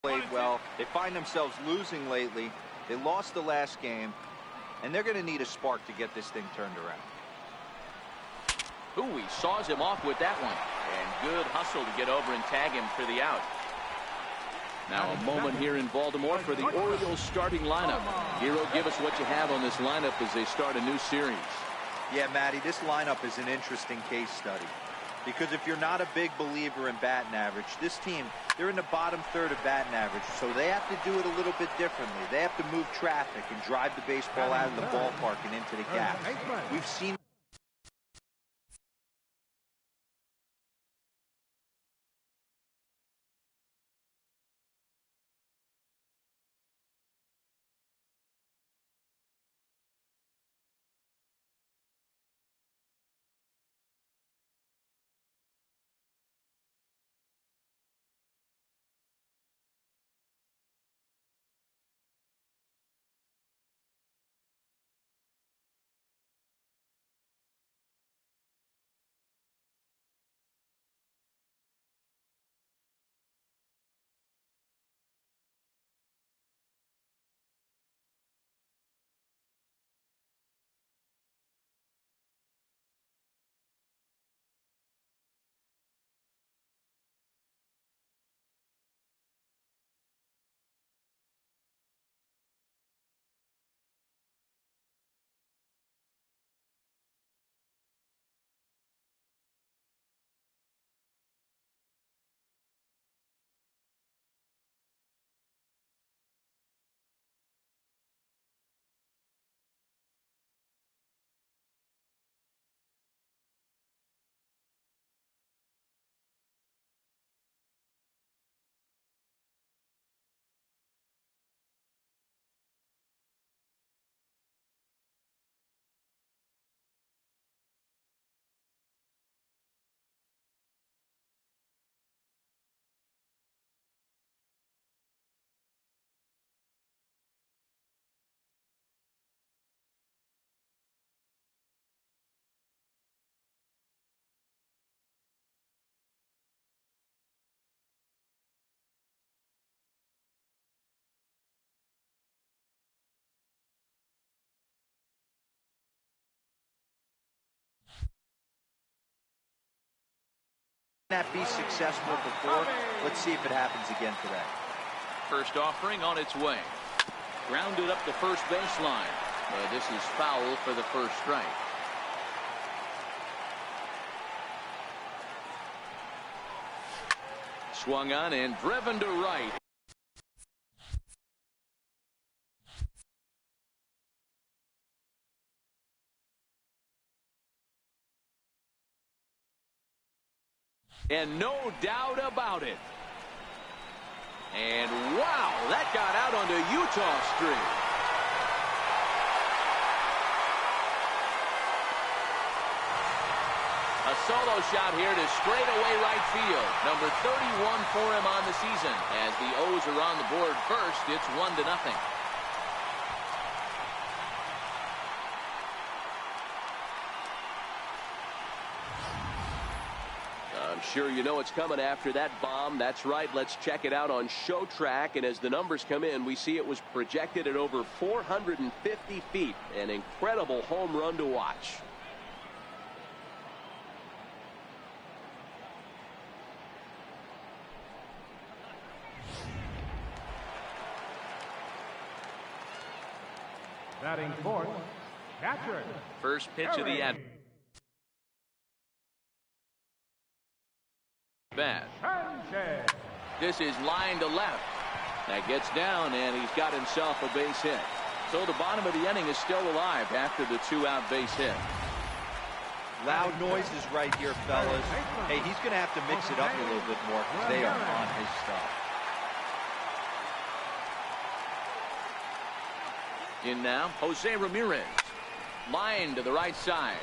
played well. They find themselves losing lately. They lost the last game, and they're going to need a spark to get this thing turned around. Ooh, he saws him off with that one. And good hustle to get over and tag him for the out. Now a moment here in Baltimore for the Orioles starting lineup. Hero, give us what you have on this lineup as they start a new series. Yeah, Matty, this lineup is an interesting case study. Because if you're not a big believer in batting average, this team, they're in the bottom third of batting average, so they have to do it a little bit differently. They have to move traffic and drive the baseball out of the ballpark and into the gaps. We've seen that be successful before. Let's see if it happens again today. First offering on its way. Grounded up the first baseline. But this is foul for the first strike. Swung on and driven to right. And no doubt about it. And wow, that got out onto Utah Street. A solo shot here to straightaway right field. Number 31 for him on the season. As the O's are on the board first, it's 1-0. I'm sure you know what's coming after that bomb. That's right. Let's check it out on Show Track. And as the numbers come in, we see it was projected at over 450 feet. An incredible home run to watch. Batting fourth, catcher. First pitch of the at bat. This is line to left. That gets down, and he's got himself a base hit. So the bottom of the inning is still alive after the two-out base hit. Loud noises right here, fellas. Hey, he's going to have to mix it up a little bit more because they are on his stuff. In now, Jose Ramirez. Line to the right side.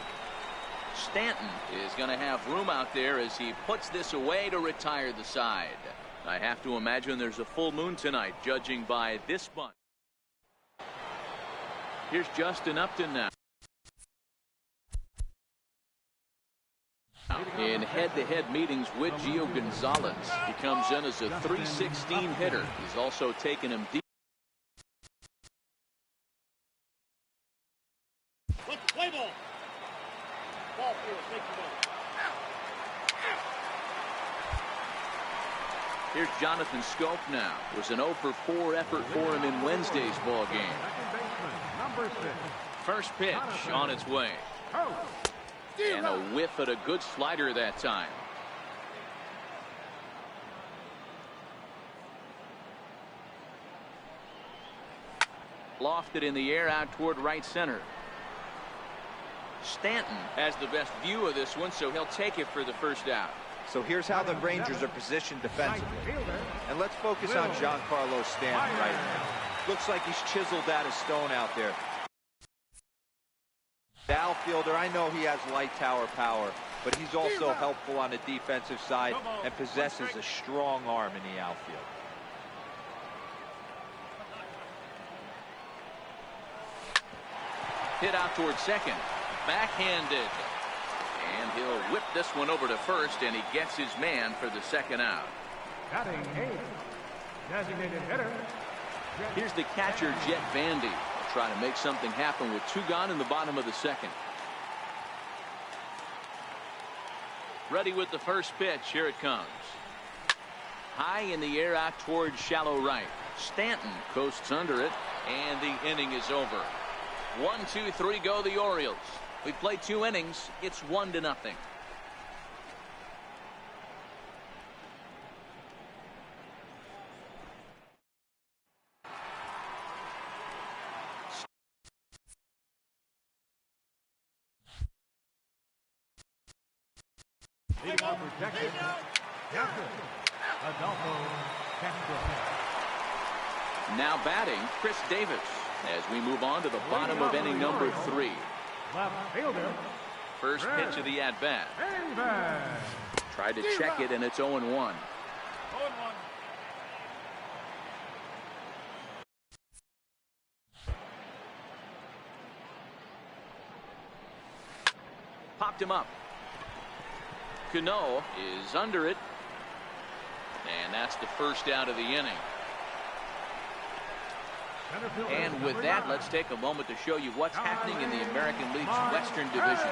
Stanton is going to have room out there as he puts this away to retire the side. I have to imagine there's a full moon tonight, judging by this bunt. Here's Justin Upton now. In head-to-head meetings with Gio Gonzalez. He comes in as a .316 hitter. He's also taken him deep. Play ball. Ball field, safety ball. Here's Jonathan Scope now. It was an 0 for 4 effort for him in Wednesday's ball game. Second baseman, number 6. First pitch on its way. And a whiff at a good slider that time. Lofted in the air out toward right center. Stanton has the best view of this one, so he'll take it for the first out. So here's how the Rangers are positioned defensively. And let's focus on Giancarlo Stanton right now. Looks like he's chiseled out of stone out there. The outfielder, I know he has light tower power, but he's also helpful on the defensive side and possesses a strong arm in the outfield. Hit out toward second. Backhanded. And he'll whip this one over to first, and he gets his man for the second out. Batting 8. Designated hitter. Here's the catcher, Jet Vandy. Trying to make something happen with 2 gone in the bottom of the second. Ready with the first pitch. Here it comes. High in the air out towards shallow right. Stanton coasts under it, and the inning is over. 1, 2, 3 go the Orioles. We played 2 innings. It's 1-0. Leading off protected. Captain Adolfo Castro. Now batting, Chris Davis, as we move on to the bottom of inning number 3. Left fielder. First pitch of the at-bat. Davis. Tried to check it, and it's 0-1. 0-1. Popped him up. Cano is under it. And that's the first out of the inning. And with that, let's take a moment to show you what's happening in the American League's Western Division.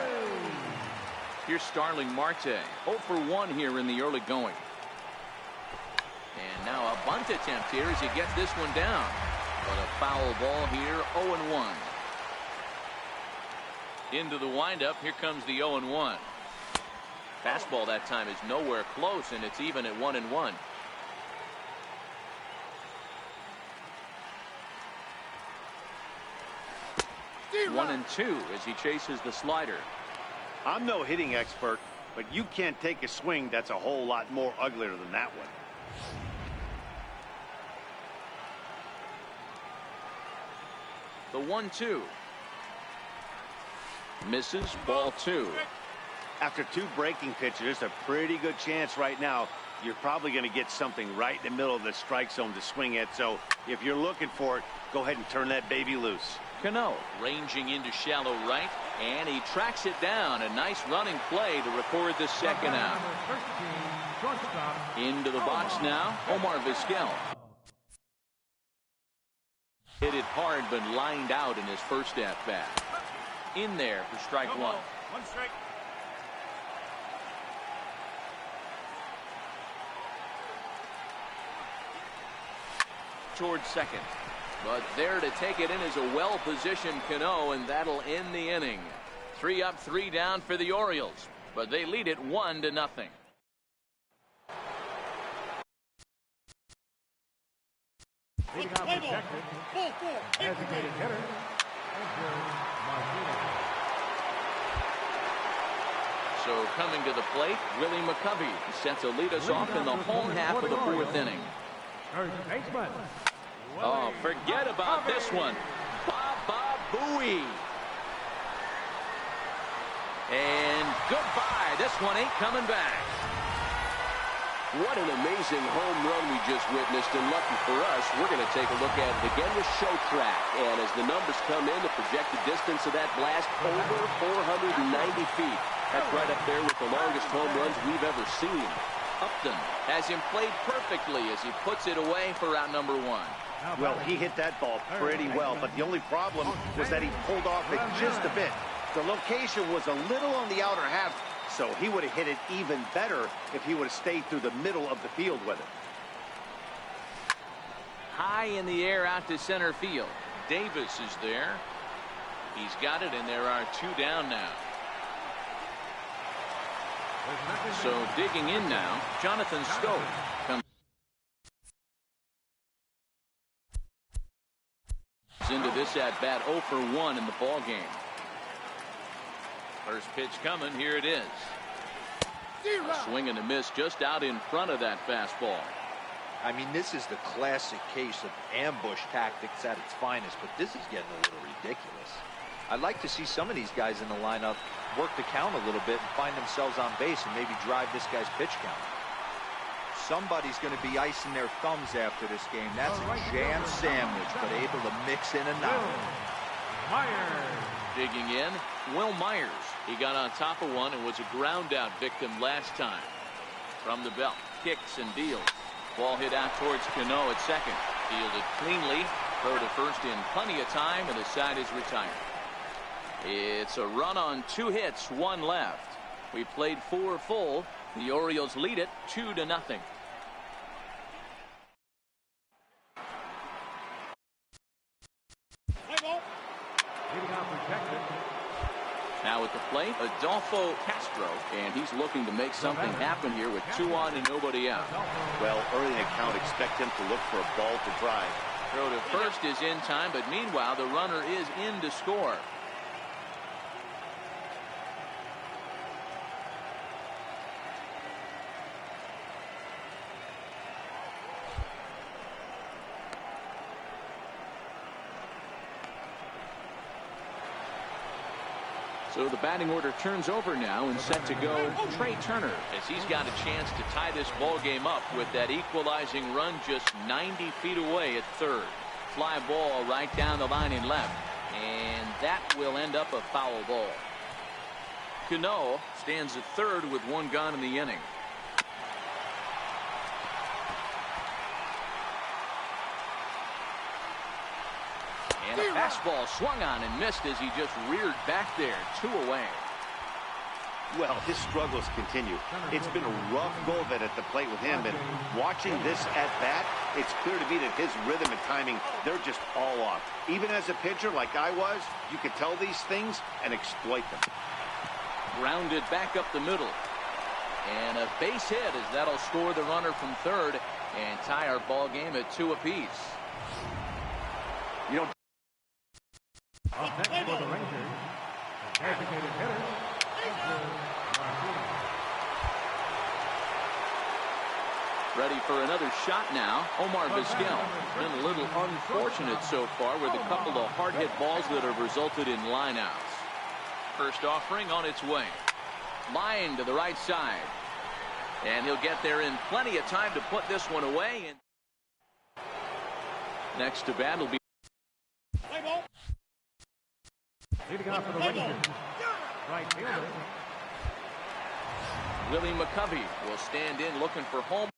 Here's Starling Marte, 0 for 1 here in the early going. And now a bunt attempt here as he gets this one down. But a foul ball here, 0-1. Into the windup, here comes the 0-1. Fastball that time is nowhere close, and it's even at 1-1. One and 2 as he chases the slider. I'm no hitting expert, but you can't take a swing that's a whole lot more uglier than that one. The 1-2. Misses, ball 2. After 2 breaking pitches, there's a pretty good chance right now you're probably going to get something right in the middle of the strike zone to swing at. So if you're looking for it, go ahead and turn that baby loose. Cano ranging into shallow right, and he tracks it down. A nice running play to record the second out. Into the box now, Omar Vizquel. Hit it hard, but lined out in his first at-bat. In there for strike 1. 1 strike. Towards second. But there to take it in is a well-positioned Cano, and that'll end the inning. 3 up, 3 down for the Orioles, but they lead it 1-0. Leading off protected. Designated hitter. So coming to the plate, Willie McCovey sets to lead us off in the home half of the 4th inning. First baseman. Oh, forget about this one. Baba Booey. And goodbye. This one ain't coming back. What an amazing home run we just witnessed, and lucky for us, we're going to take a look at it again with Show Track. And as the numbers come in, the projected distance of that blast, over 490 feet. That's right up there with the longest home runs we've ever seen. Upton has him played perfectly as he puts it away for out number one. Well, he hit that ball pretty well, but the only problem was that he pulled off it just a bit. The location was a little on the outer half, so he would have hit it even better if he would have stayed through the middle of the field with it. High in the air out to center field. Davis is there. He's got it, and there are two down now. So digging in now, Jonathan Stowe comes into this at bat 0 for 1 in the ball game. First pitch coming. Here it is. A swing and a miss just out in front of that fastball. I mean, this is the classic case of ambush tactics at its finest, but this is getting a little ridiculous. I'd like to see some of these guys in the lineup work the count a little bit and find themselves on base and maybe drive this guy's pitch count. Somebody's going to be icing their thumbs after this game. That's a jam sandwich, but able to mix in a knock. Myers. Digging in, Will Myers. He got on top of one and was a ground out victim last time. From the belt, kicks and deals. Ball hit out towards Cano at second. Fielded cleanly. Throw to first in plenty of time, and the side is retired. It's a run on 2 hits, 1 left. We played 4 full. The Orioles lead it 2-0. Now at the plate, Adolfo Castro, and he's looking to make something happen here with 2 on and nobody out. Well, early in the count, expect him to look for a ball to drive. Throw to first is in time, but meanwhile, the runner is in to score. So the batting order turns over now and set to go Trey Turner as he's got a chance to tie this ball game up with that equalizing run just 90 feet away at third. Fly ball right down the line in left, and that will end up a foul ball. Cano stands at third with 1 gone in the inning. And a fastball swung on and missed as he just reared back there. 2 away. Well, his struggles continue. It's been a rough go of it at the plate with him, and watching this at bat, it's clear to me that his rhythm and timing, they're just all off. Even as a pitcher like I was, you could tell these things and exploit them. Grounded back up the middle. And a base hit as that'll score the runner from third and tie our ball game at 2 apiece. You know, Up next for the Rangers, the designated hitter, Ready for another shot now. Omar Vizquel. Been a little unfortunate so far with a couple of hard hit balls that have resulted in lineouts. First offering on its way. Line to the right side. And he'll get there in plenty of time to put this one away. And next to bat will be leading off for the Rangers, right fielder, Willie McCovey will stand in looking for home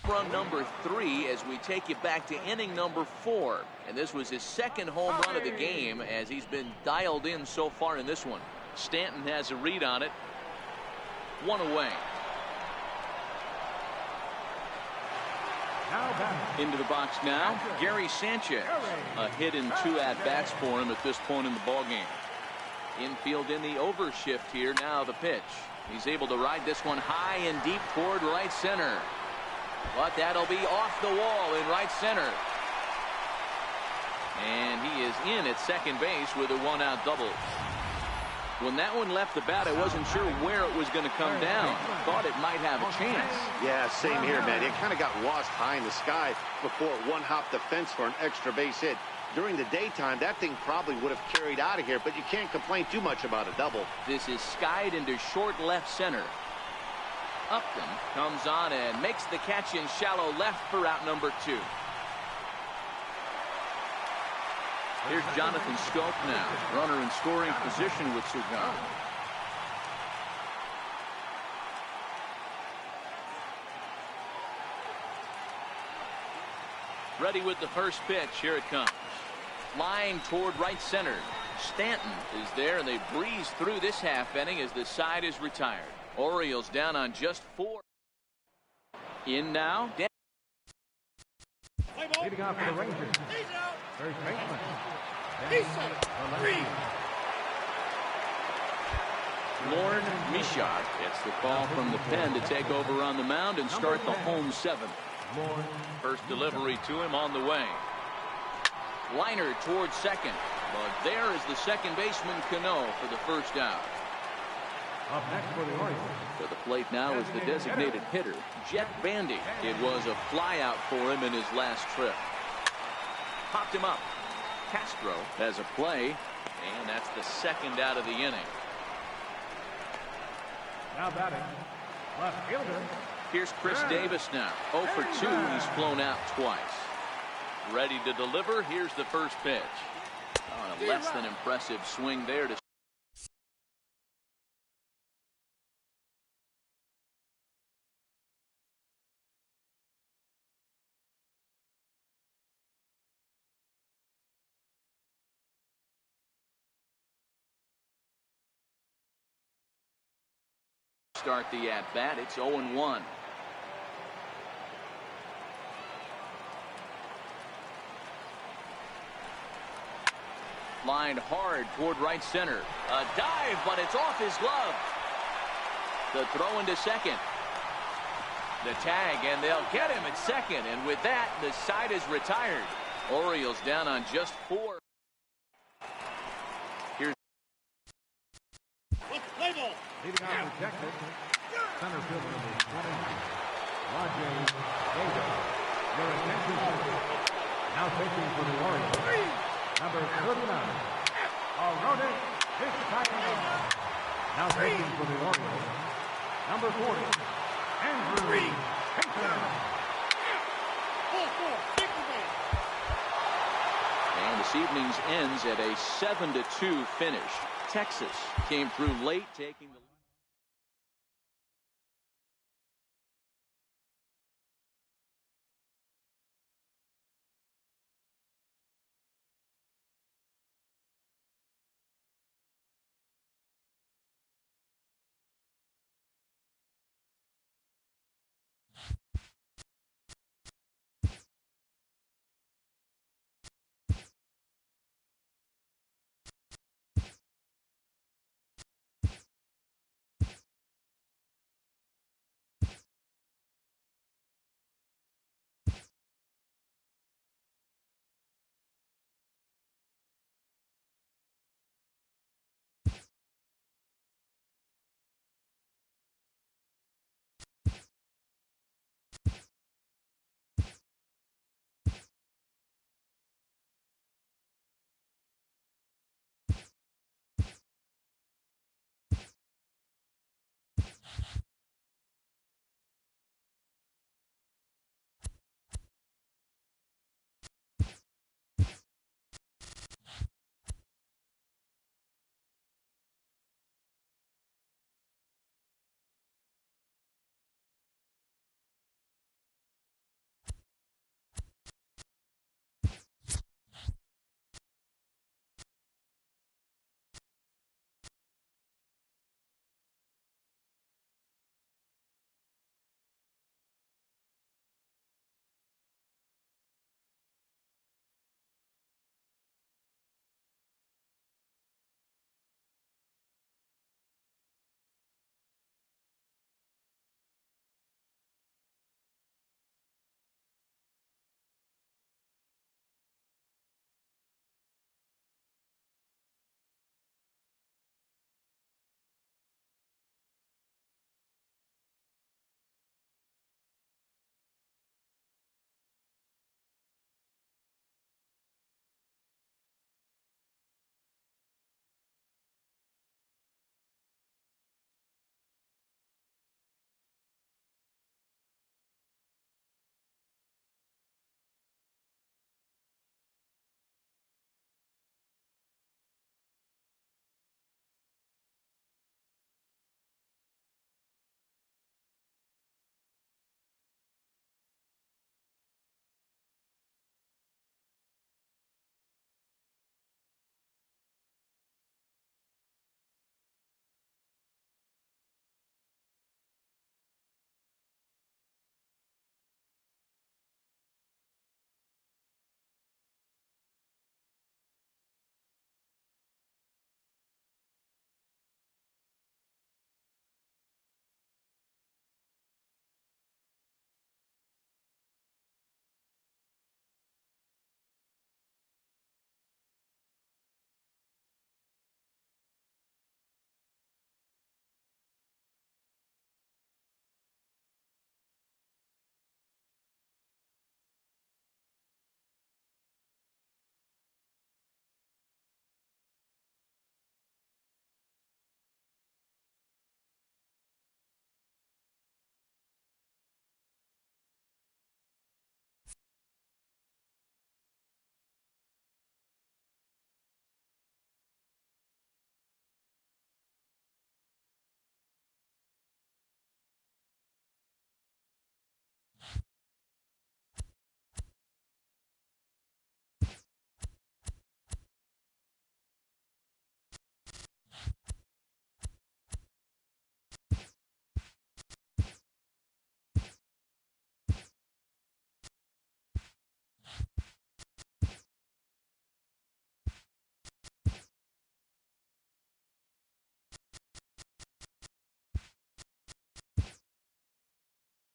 run number 3 as we take you back to inning number 4. And this was his second home run of the game as he's been dialed in so far in this one. Stanton has a read on it. 1 away. now batting. Into the box now, Gary Sanchez. A hit in 2 at-bats for him at this point in the ballgame. Infield in the overshift here. Now the pitch. He's able to ride this one high and deep toward right center. But that'll be off the wall in right center. And he is in at second base with a 1-out double. When that one left the bat, I wasn't sure where it was going to come down. Thought it might have a chance. Yeah, same here, man. It kind of got lost high in the sky before it one-hopped the fence for an extra base hit. During the daytime, that thing probably would have carried out of here, but you can't complain too much about a double. This is skied into short left center. Upton comes on and makes the catch in shallow left for out number 2. Here's Jonathan Scope now. Runner in scoring position with 2 gone. Ready with the first pitch. Here it comes. Flying toward right center. Stanton is there, and they breeze through this half inning as the side is retired. Orioles down on just 4. In now. Leading off for the Rangers. He's out. First baseman. He's set. 3. Lorne Mishar gets the call from the pen to take over on the mound and start the home 7th. First delivery to him on the way. Liner towards second, but there is the second baseman Cano for the first out. Up next for the Orioles. To the plate now is the designated hitter, Jet Bandy. It was a flyout for him in his last trip. Popped him up. Castro has a play, and that's the second out of the inning. Now batting, left fielder. Here's Chris Davis now. 0 for 2. He's flown out twice. Ready to deliver. Here's the first pitch. On a less than impressive swing there to start the at-bat. It's 0-1. Lined hard toward right center. A dive, but it's off his glove. The throw into second. The tag, and they'll get him at second. And with that, the side is retired. Orioles down on just 4. Here's Play ball. Leading off rejected. Center fielder number 20. Rajay Davis. Your attention, please. Now taking for the Orioles. Number 39. Aroldis Vizcaino. Now taking for the Orioles. Number 40. Andrew Payton. 4-4. And this evening's ends at a 7-2 finish. Texas came through late, taking the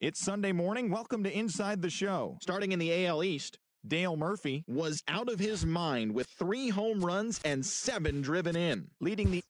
It's Sunday morning. Welcome to Inside the Show. Starting in the AL East, Dale Murphy was out of his mind with 3 home runs and 7 driven in, leading the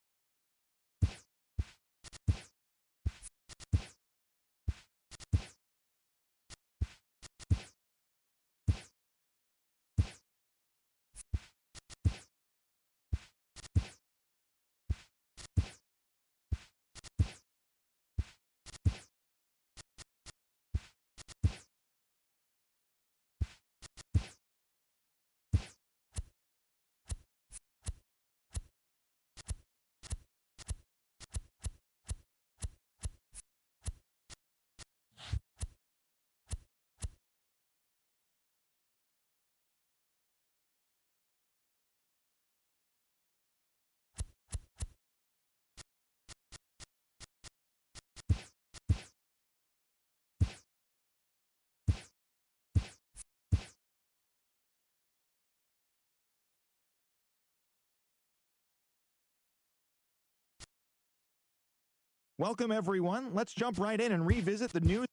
Welcome, everyone. Let's jump right in and revisit the news.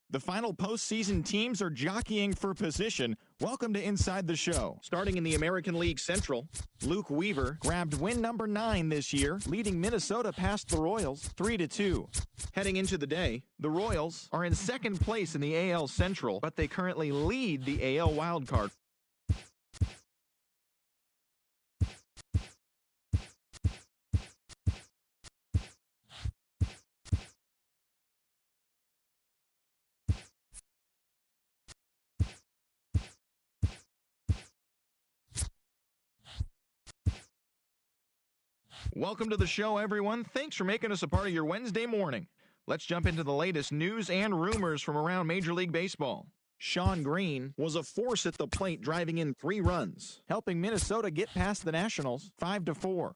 The final postseason teams are jockeying for position. Welcome to Inside the Show. Starting in the American League Central, Luke Weaver grabbed win number 9 this year, leading Minnesota past the Royals 3-2. Heading into the day, the Royals are in second place in the AL Central, but they currently lead the AL wildcard. Welcome to the show, everyone. Thanks for making us a part of your Wednesday morning. Let's jump into the latest news and rumors from around Major League Baseball. Shawn Green was a force at the plate, driving in 3 runs, helping Minnesota get past the Nationals 5-4.